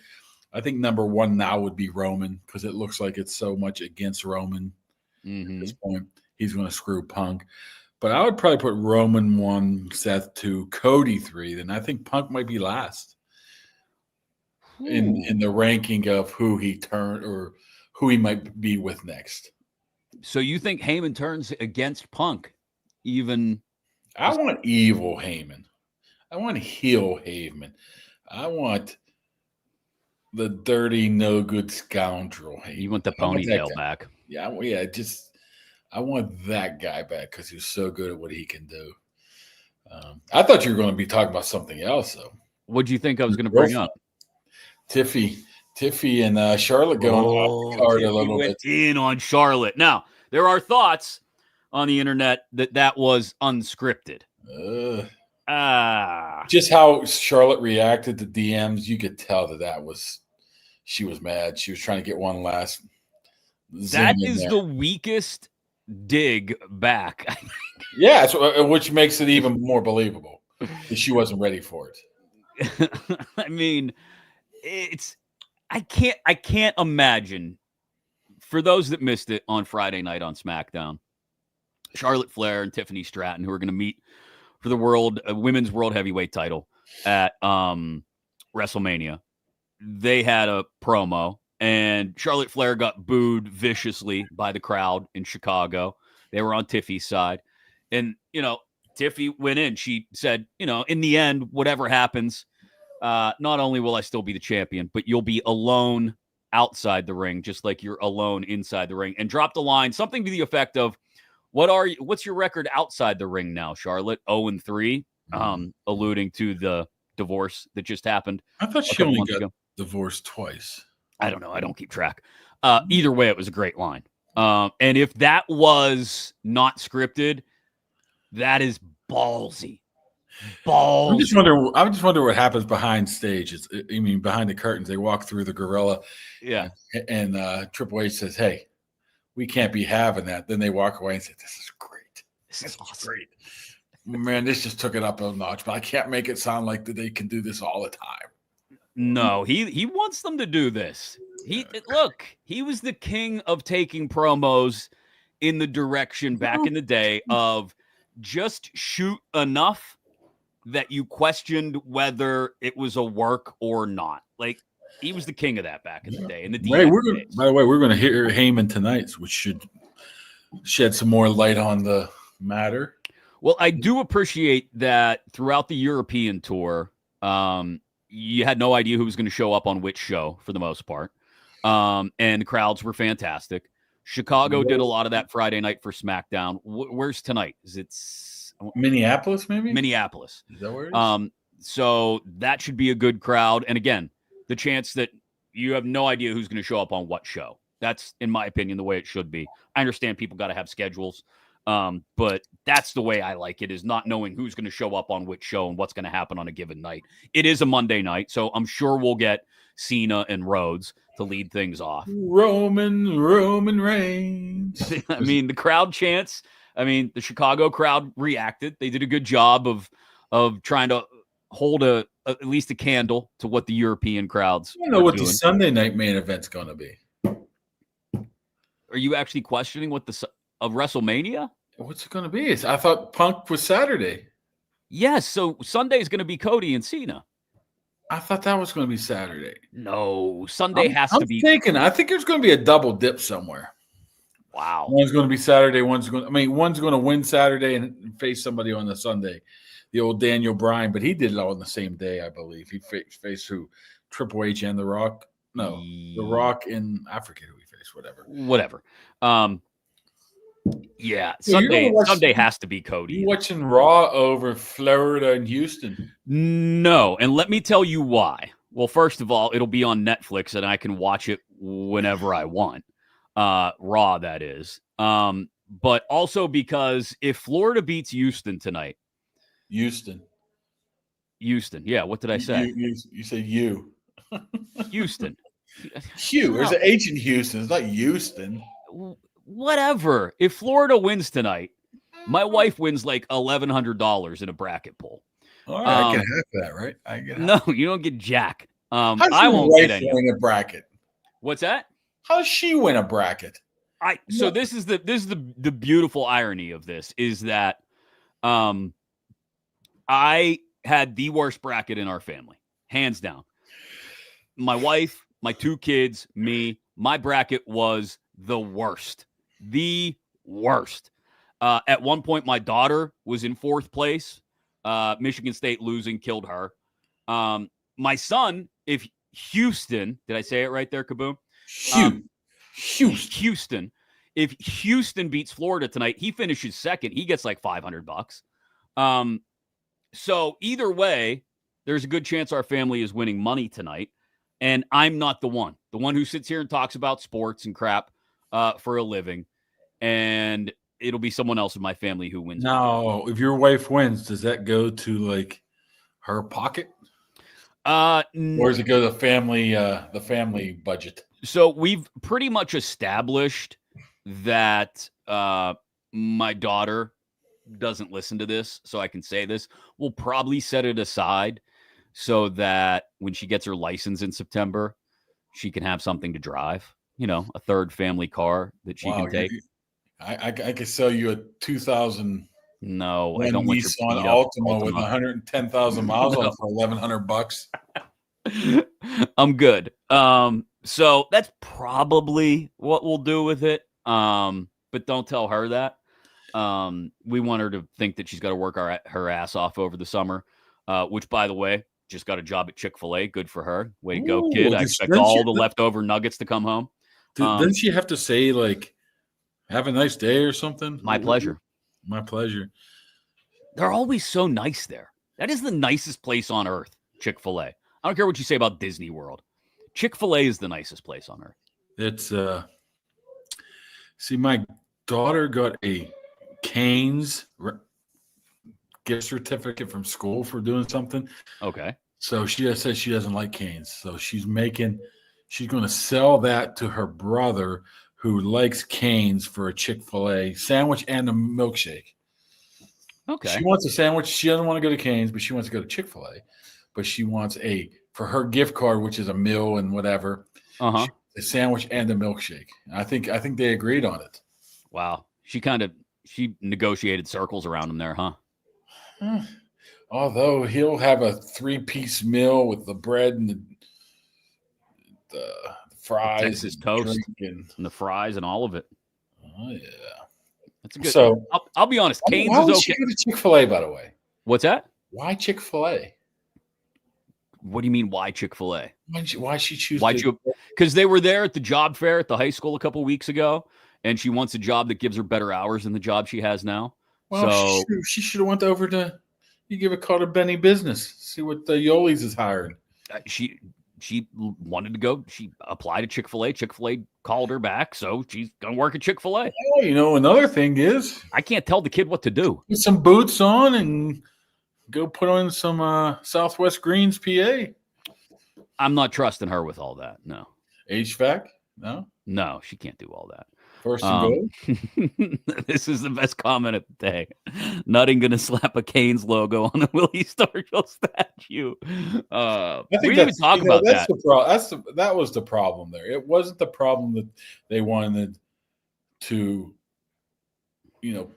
I think number 1 now would be Roman, because it looks like it's so much against Roman at this point. He's going to screw Punk. But I would probably put Roman 1, Seth 2, Cody 3. Then I think Punk might be last in the ranking of who he turned or who he might be with next. So you think Heyman turns against Punk even? I want evil Heyman. I want heel Heyman. I want the dirty, no good scoundrel Heyman. You want the ponytail back. Yeah. I want that guy back because he's so good at what he can do. I thought you were going to be talking about something else, though. What do you think I was going to bring up? Tiffy and Charlotte going off the card a little went bit. in on Charlotte. Now, there are thoughts on the internet that was unscripted. Just how Charlotte reacted to DMs, you could tell she was mad. She was trying to get one last. That is the weakest dig back. Yeah, which makes it even more believable. She wasn't ready for it. I mean, I can't imagine. For those that missed it on Friday night on SmackDown, Charlotte Flair and Tiffany Stratton, who are going to meet for the women's world heavyweight title at WrestleMania, they had a promo, and Charlotte Flair got booed viciously by the crowd in Chicago. They were on Tiffy's side, and Tiffy went in. She said, in the end, whatever happens, not only will I still be the champion, but you'll be alone outside the ring, just like you're alone inside the ring, and dropped a line, something to the effect of, what's your record outside the ring now, Charlotte? 0-3, alluding to the divorce that just happened. I thought she only got divorced twice. I don't know. I don't keep track. Either way, it was a great line. And if that was not scripted, that is ballsy. I just wonder what happens behind stage. Behind the curtains. They walk through the gorilla. Yeah. And Triple H says, "Hey, we can't be having that." Then they walk away and say, "This is great. This is awesome. Great. Man, this just took it up a notch, but I can't make it sound like that they can do this all the time." No, he wants them to do this. He was the king of taking promos in the direction back in the day of just shoot enough that you questioned whether it was a work or not. Like, he was the king of that back in the day. In the by the way, we're going to hear Heyman tonight, which should shed some more light on the matter. Well, I do appreciate that throughout the European tour, you had no idea who was going to show up on which show for the most part. And the crowds were fantastic. Chicago did a lot of that Friday night for SmackDown. Where's tonight? Is it Minneapolis, maybe? Minneapolis. Is that where it is? So that should be a good crowd. And again, the chance that you have no idea who's going to show up on what show. That's, in my opinion, the way it should be. I understand people got to have schedules. But that's the way I like it, is not knowing who's going to show up on which show and what's going to happen on a given night. It is a Monday night, so I'm sure we'll get Cena and Rhodes to lead things off. Roman Reigns. I mean, the crowd chants. I mean, the Chicago crowd reacted. They did a good job of trying to hold at least a candle to what the European crowds. I don't know what doing. The Sunday night main event's going to be. Are you actually questioning what of WrestleMania? What's it going to be? I thought Punk was Saturday. Yes, so Sunday is going to be Cody and Cena. I thought that was going to be Saturday. No, Sunday has to be. I think there's going to be a double dip somewhere. Wow. One's going to be Saturday. One's going to win Saturday and face somebody on the Sunday. The old Daniel Bryan, but he did it all on the same day, I believe. He faced who? Triple H and The Rock? No, The Rock and I forget who he faced. Whatever. Yeah, Sunday has to be Cody. You watching Raw over Florida and Houston? No, and let me tell you why. Well, first of all, it'll be on Netflix, and I can watch it whenever I want. Raw, that is. But also because if Florida beats Houston tonight. Houston. Yeah, what did I say? You said you. Houston. Hugh. There's an H in Houston. It's not Houston. Whatever. If Florida wins tonight, my wife wins like $1,100 in a bracket pull. All right, I can have that, right? No, you don't get jack. I won't get any. Win a bracket. What's that? How does she win a bracket? So this is the beautiful irony of this is that I had the worst bracket in our family, hands down. My wife, my two kids, me, my bracket was the worst. The worst. At one point, my daughter was in fourth place. Michigan State losing killed her. My son, if Houston, did I say it right there, Kaboom? Houston. If Houston beats Florida tonight, he finishes second. He gets like $500. So either way, there's a good chance our family is winning money tonight, and I'm not the one who sits here and talks about sports and crap for a living, and it'll be someone else in my family who wins. No, if your wife wins, does that go to like her pocket? Or does it go to the family budget? So we've pretty much established that my daughter doesn't listen to this, so I can say this. We'll probably set it aside so that when she gets her license in September, she can have something to drive. You know, a third family car that she can take. I could sell you a 2000. No, I don't want your Nissan Altima with 110,000 miles on it for $1,100. I'm good. So that's probably what we'll do with it. But don't tell her that. We want her to think that she's got to work her ass off over the summer, which, by the way, just got a job at Chick-fil-A. Good for her. Way to go, kid. I expect all the leftover nuggets to come home. Doesn't she have to say, like, have a nice day or something? My pleasure. My pleasure. They're always so nice there. That is the nicest place on earth, Chick-fil-A. I don't care what you say about Disney World. Chick-fil-A is the nicest place on earth. It's, see, my daughter got a Cane's gift certificate from school for doing something. Okay. So she just said she doesn't like Cane's. So she's going to sell that to her brother who likes Cane's for a Chick-fil-A sandwich and a milkshake. Okay. She wants a sandwich. She doesn't want to go to Cane's, but she wants to go to Chick-fil-A. But she wants for her gift card, which is a meal and whatever, a sandwich and a milkshake. I think they agreed on it. Wow. She negotiated circles around him there, huh? Although he'll have a 3-piece meal with the bread and the fries, Texas toast, and the fries and all of it. Oh yeah, that's a good. So I'll be honest. Cane's why is would okay. She go to Chick-fil-A, by the way? What's that? Why Chick-fil-A? What do you mean? Why Chick-fil-A? Why she choose? Because they were there at the job fair at the high school a couple weeks ago, and she wants a job that gives her better hours than the job she has now. Well, so she should have went over to. You give a call to Benny Business. See what the Yoli's is hiring. She wanted to go. She applied to Chick-fil-A. Chick-fil-A called her back, so she's gonna work at Chick-fil-A. Oh, another thing is, I can't tell the kid what to do. Put some boots on and go put on some Southwest Greens, PA. I'm not trusting her with all that. No. HVAC? No, she can't do all that. First and goal. This is the best comment of the day. Nutting gonna slap a Cane's logo on the Willie Stargell statue. I think we didn't even talk about that's that. That was the problem there. It wasn't the problem that they wanted to,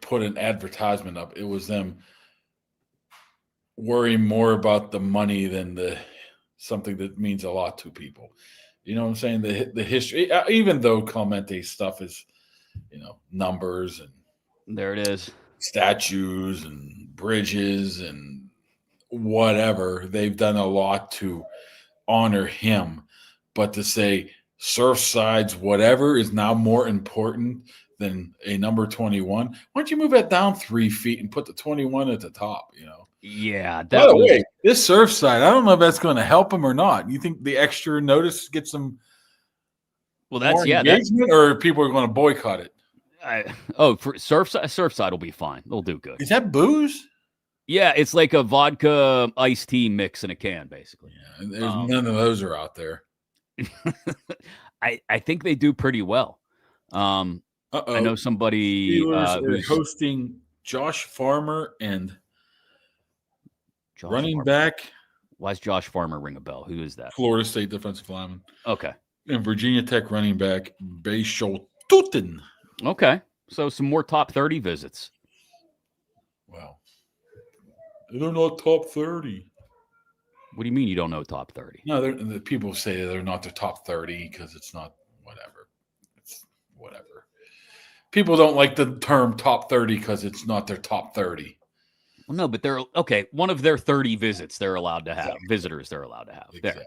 put an advertisement up. It was them worrying more about the money than something that means a lot to people. You know what I'm saying? The history, even though Clemente stuff is, numbers and there it is, statues and bridges and whatever. They've done a lot to honor him, but to say Surfside's whatever is now more important than a number 21. Why don't you move that down 3 feet and put the 21 at the top? Yeah. By the way, this Surfside, I don't know if that's going to help him or not. You think the extra notice gets them? Well, that's or people are going to boycott it. For Surfside will be fine. They'll do good. Is that booze? Yeah, it's like a vodka iced tea mix in a can, basically. Yeah, there's none of those are out there. I think they do pretty well. I know somebody who's hosting Josh Farmer and running back. Why does Josh Farmer ring a bell? Who is that? Florida State defensive lineman. Okay. And Virginia Tech running back Bayshol Tutin. Okay. So some more top 30 visits. Wow. They're not top 30. What do you mean you don't know top 30? No, the people say they're not the top 30 because it's not whatever. It's whatever. People don't like the term top 30 because it's not their top 30. Well, no, but they're okay. One of their 30 visits they're allowed to have. Visitors they're allowed to have. Exactly. There.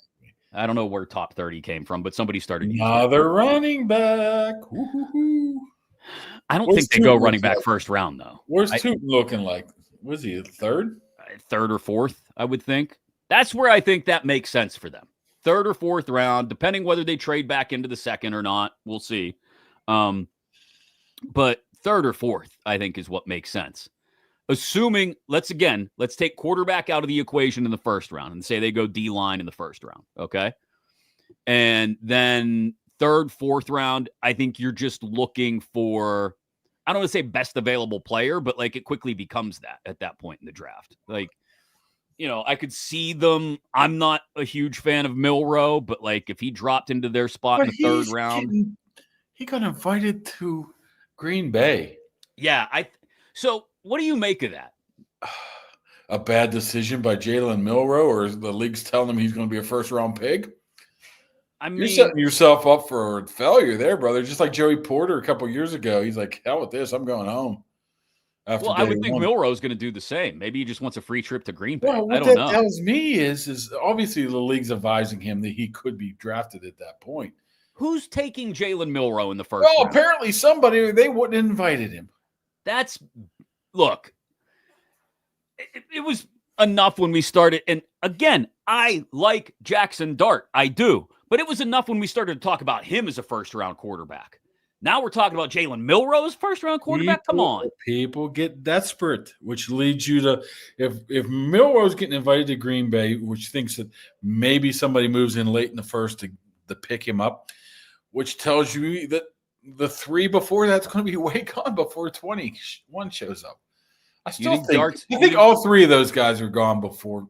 I don't know where top 30 came from, but somebody started using another running back. Woo-hoo-hoo. I don't think they go running back first round, though. Where's Tootin looking like? Was he third? Third or fourth, I would think. That's where I think that makes sense for them. 3rd or 4th round, depending whether they trade back into the 2nd or not. We'll see. But 3rd or 4th, I think, is what makes sense. Assuming, let's take quarterback out of the equation in the 1st round and say they go D-line in the 1st round, okay? And then 3rd, 4th round, I think you're just looking for, I don't want to say best available player, but like it quickly becomes that at that point in the draft. Like, I could see them. I'm not a huge fan of Milroe, but like if he dropped into their spot in the 3rd round. He got invited to Green Bay. Yeah. So what do you make of that? A bad decision by Jalen Milroe, or the league's telling him he's going to be a 1st-round pick? I mean, you're setting yourself up for failure there, brother. Just like Joey Porter a couple years ago. He's like, hell with this. I'm going home. Well, I would think Milroe's going to do the same. Maybe he just wants a free trip to Green Bay. Well, I don't know. What that tells me is obviously the league's advising him that he could be drafted at that point. Who's taking Jalen Milroe in the 1st round? round? Apparently somebody, they wouldn't have invited him. Look, it was enough when we started. And again, I like Jackson Dart. I do. But it was enough when we started to talk about him as a 1st-round quarterback. Now we're talking about Jalen Milroe as 1st-round quarterback? Come on. People get desperate, which leads you to if Milroe's getting invited to Green Bay, which thinks that maybe somebody moves in late in the 1st to pick him up, which tells you that the 3 before that's going to be way gone before 21 shows up. I still think all 3 of those guys are gone before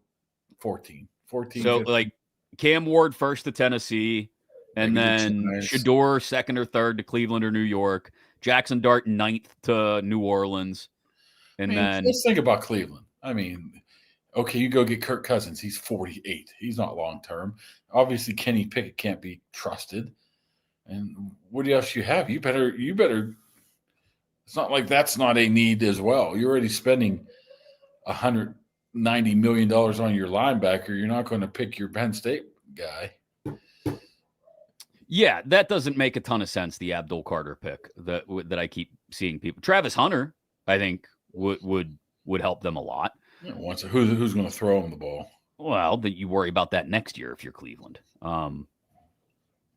14. So 15. Like Cam Ward 1st to Tennessee, and then Shadeur 2nd or 3rd to Cleveland or New York. Jackson Dart 9th to New Orleans. And then let's think about Cleveland. I mean, okay, you go get Kirk Cousins. He's 48. He's not long term. Obviously, Kenny Pickett can't be trusted. And what else you have? You better. It's not like that's not a need as well. You're already spending $190 million on your linebacker. You're not going to pick your Penn State guy. Yeah, that doesn't make a ton of sense. The Abdul Carter pick that I keep seeing people. Travis Hunter, I think would help them a lot. Yeah, who's going to throw him the ball? Well, that you worry about that next year if you're Cleveland. I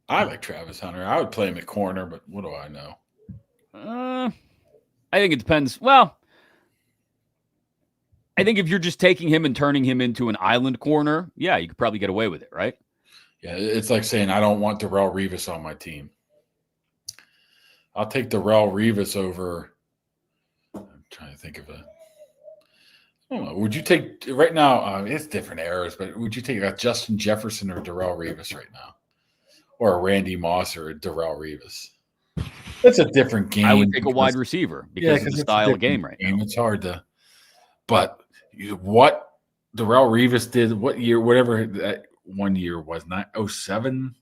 like Travis Hunter. I would play him at corner, but what do I know? I think it depends. Well, I think if you're just taking him and turning him into an island corner, yeah, you could probably get away with it, right? Yeah, it's like saying I don't want Darrelle Revis on my team. I'll take Darrelle Revis over. I'm trying to think of a. I don't know. Would you take right now? It's different eras, but would you take a Justin Jefferson or Darrelle Revis right now, or a Randy Moss or a Darrelle Revis? It's a different game. I would take a wide receiver because of the style of game right now. It's hard to. But what Darrelle Revis did, what year, whatever that one year was, 07,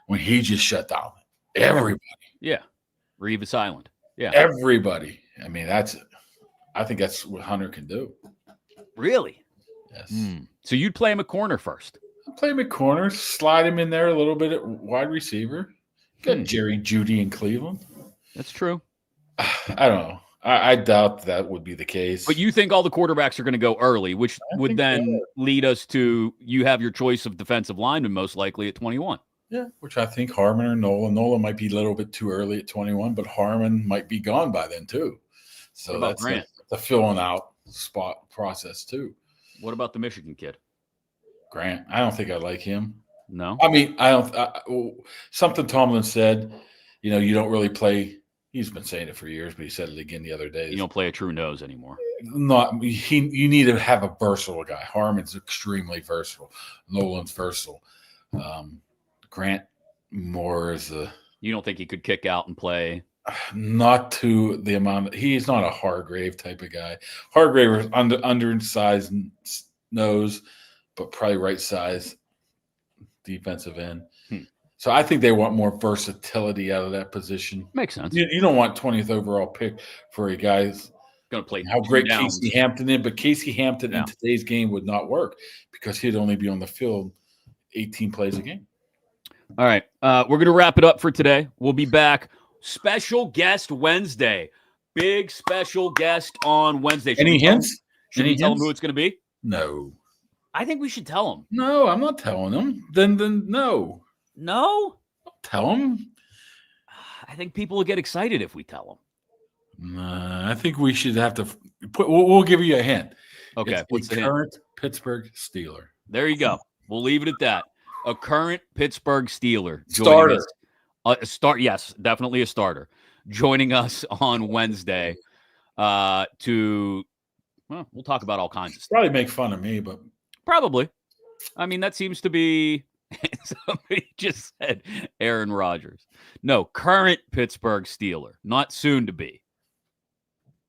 when he just shut down everybody. Yeah, Revis Island. Yeah, everybody. I mean, I think that's what Hunter can do. Really? Yes. So you'd play him at corner first? I'd play him at corner, slide him in there a little bit at wide receiver. Got Jerry Jeudy in Cleveland. That's true. I don't know. I doubt that would be the case. But you think all the quarterbacks are going to go early, which would then lead us to you have your choice of defensive lineman most likely at 21. Yeah, which I think Harmon or Nola. Nola might be a little bit too early at 21, but Harmon might be gone by then too. So that's the filling out spot process too. What about the Michigan kid? Grant. I don't think I like him. No. I mean, something Tomlin said, you don't really play. He's been saying it for years, but he said it again the other day. You don't play a true nose anymore. You need to have a versatile guy. Harmon's extremely versatile. Nolan's versatile. Grant Moore is You don't think he could kick out and play? Not to the amount. He's not a Hargrave type of guy. Hargrave was undersized nose, but probably right size defensive end. So I think they want more versatility out of that position. Makes sense. You don't want 20th overall pick for a guy who's going to play. How great Casey Hampton is, but Casey Hampton in today's game would not work because he'd only be on the field 18 plays a game. All right. We're going to wrap it up for today. We'll be back. Special guest Wednesday. Big special guest on Wednesday. Any hints? Should we tell them who it's going to be? No. I think we should tell him. No, I'm not telling him. Then no. No? Tell him. I think people will get excited if we tell them. I think we should have to put. We'll give you a hint. Okay, It's what's the a hint? current Pittsburgh Steeler. There you go. We'll leave it at that. A current Pittsburgh Steeler. Starter. Yes, definitely a starter. Joining us on Wednesday we'll talk about all kinds of stuff. Probably make fun of me, but Probably. I mean, that seems to be somebody just said Aaron Rodgers. No, current Pittsburgh Steeler, not soon to be.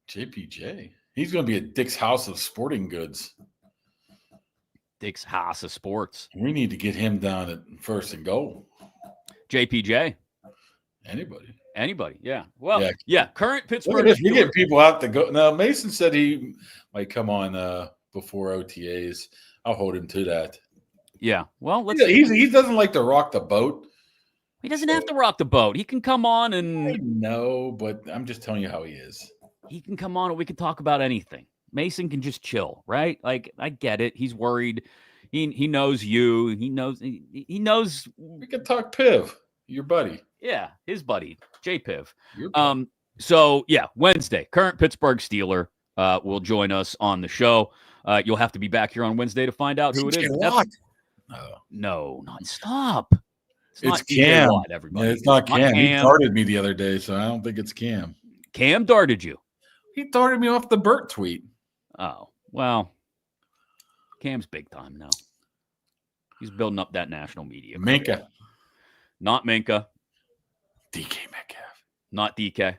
JPJ. He's going to be at Dick's House of Sporting Goods. Dick's House of Sports. We need to get him down at first and goal. JPJ. Anybody. Yeah. Well, yeah. Current Look Pittsburgh at this. We Steeler. get people out to go. Now, Mason said he might come on before OTAs. I'll hold him to that. Yeah. Well, let's. He doesn't like to rock the boat. He doesn't have to rock the boat. He can come on I and know, but I'm just telling you how he is. he can come on and we can talk about anything. Mason can just chill, right? Like, I get it. He's worried. He knows you. He knows. We can talk Piv, your buddy. Yeah, his buddy, J-Piv. Your buddy. So yeah, Wednesday, current Pittsburgh Steeler will join us on the show. You'll have to be back here on Wednesday to find out who it is. What? No, not stop. It's not DJ Cam. Watt, everybody. Yeah, it's not Cam. He Cam. darted me the other day, so I don't think it's Cam. Cam darted you. He darted me off the Burt tweet. Oh, well, Cam's big time now. He's building up that national media. Minka. Not Minka. DK Metcalf. Not DK.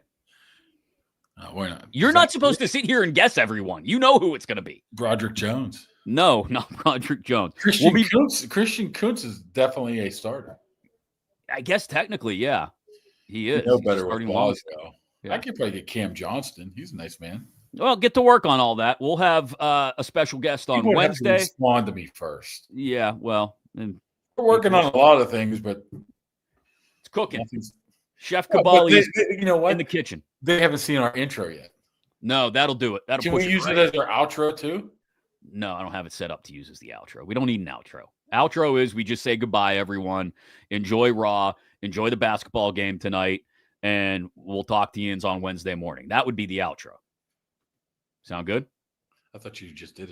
Why not? You're not supposed to sit here and guess everyone. You know who it's going to be. Broderick Jones. No, not Broderick Jones. Christian Kuntz is definitely a starter. I guess technically, yeah. He is. No He's better with starting balls, long. though. Yeah. I could probably get Cam Johnston. He's a nice man. Well, get to work on all that. We'll have a special guest on People would have to Wednesday. respond to me first. Yeah, well, and We're working on a lot of things, but it's cooking. nothing's. Chef But Kaboly you know what? in the kitchen. They haven't seen our intro yet. No, that'll do it. That'll Can push we use right. it as our outro too? No, I don't have it set up to use as the outro. We don't need an outro. Outro is we just say goodbye, everyone. Enjoy Raw. Enjoy the basketball game tonight. And we'll talk to Yins on Wednesday morning. That would be the outro. Sound good? I thought you just did it.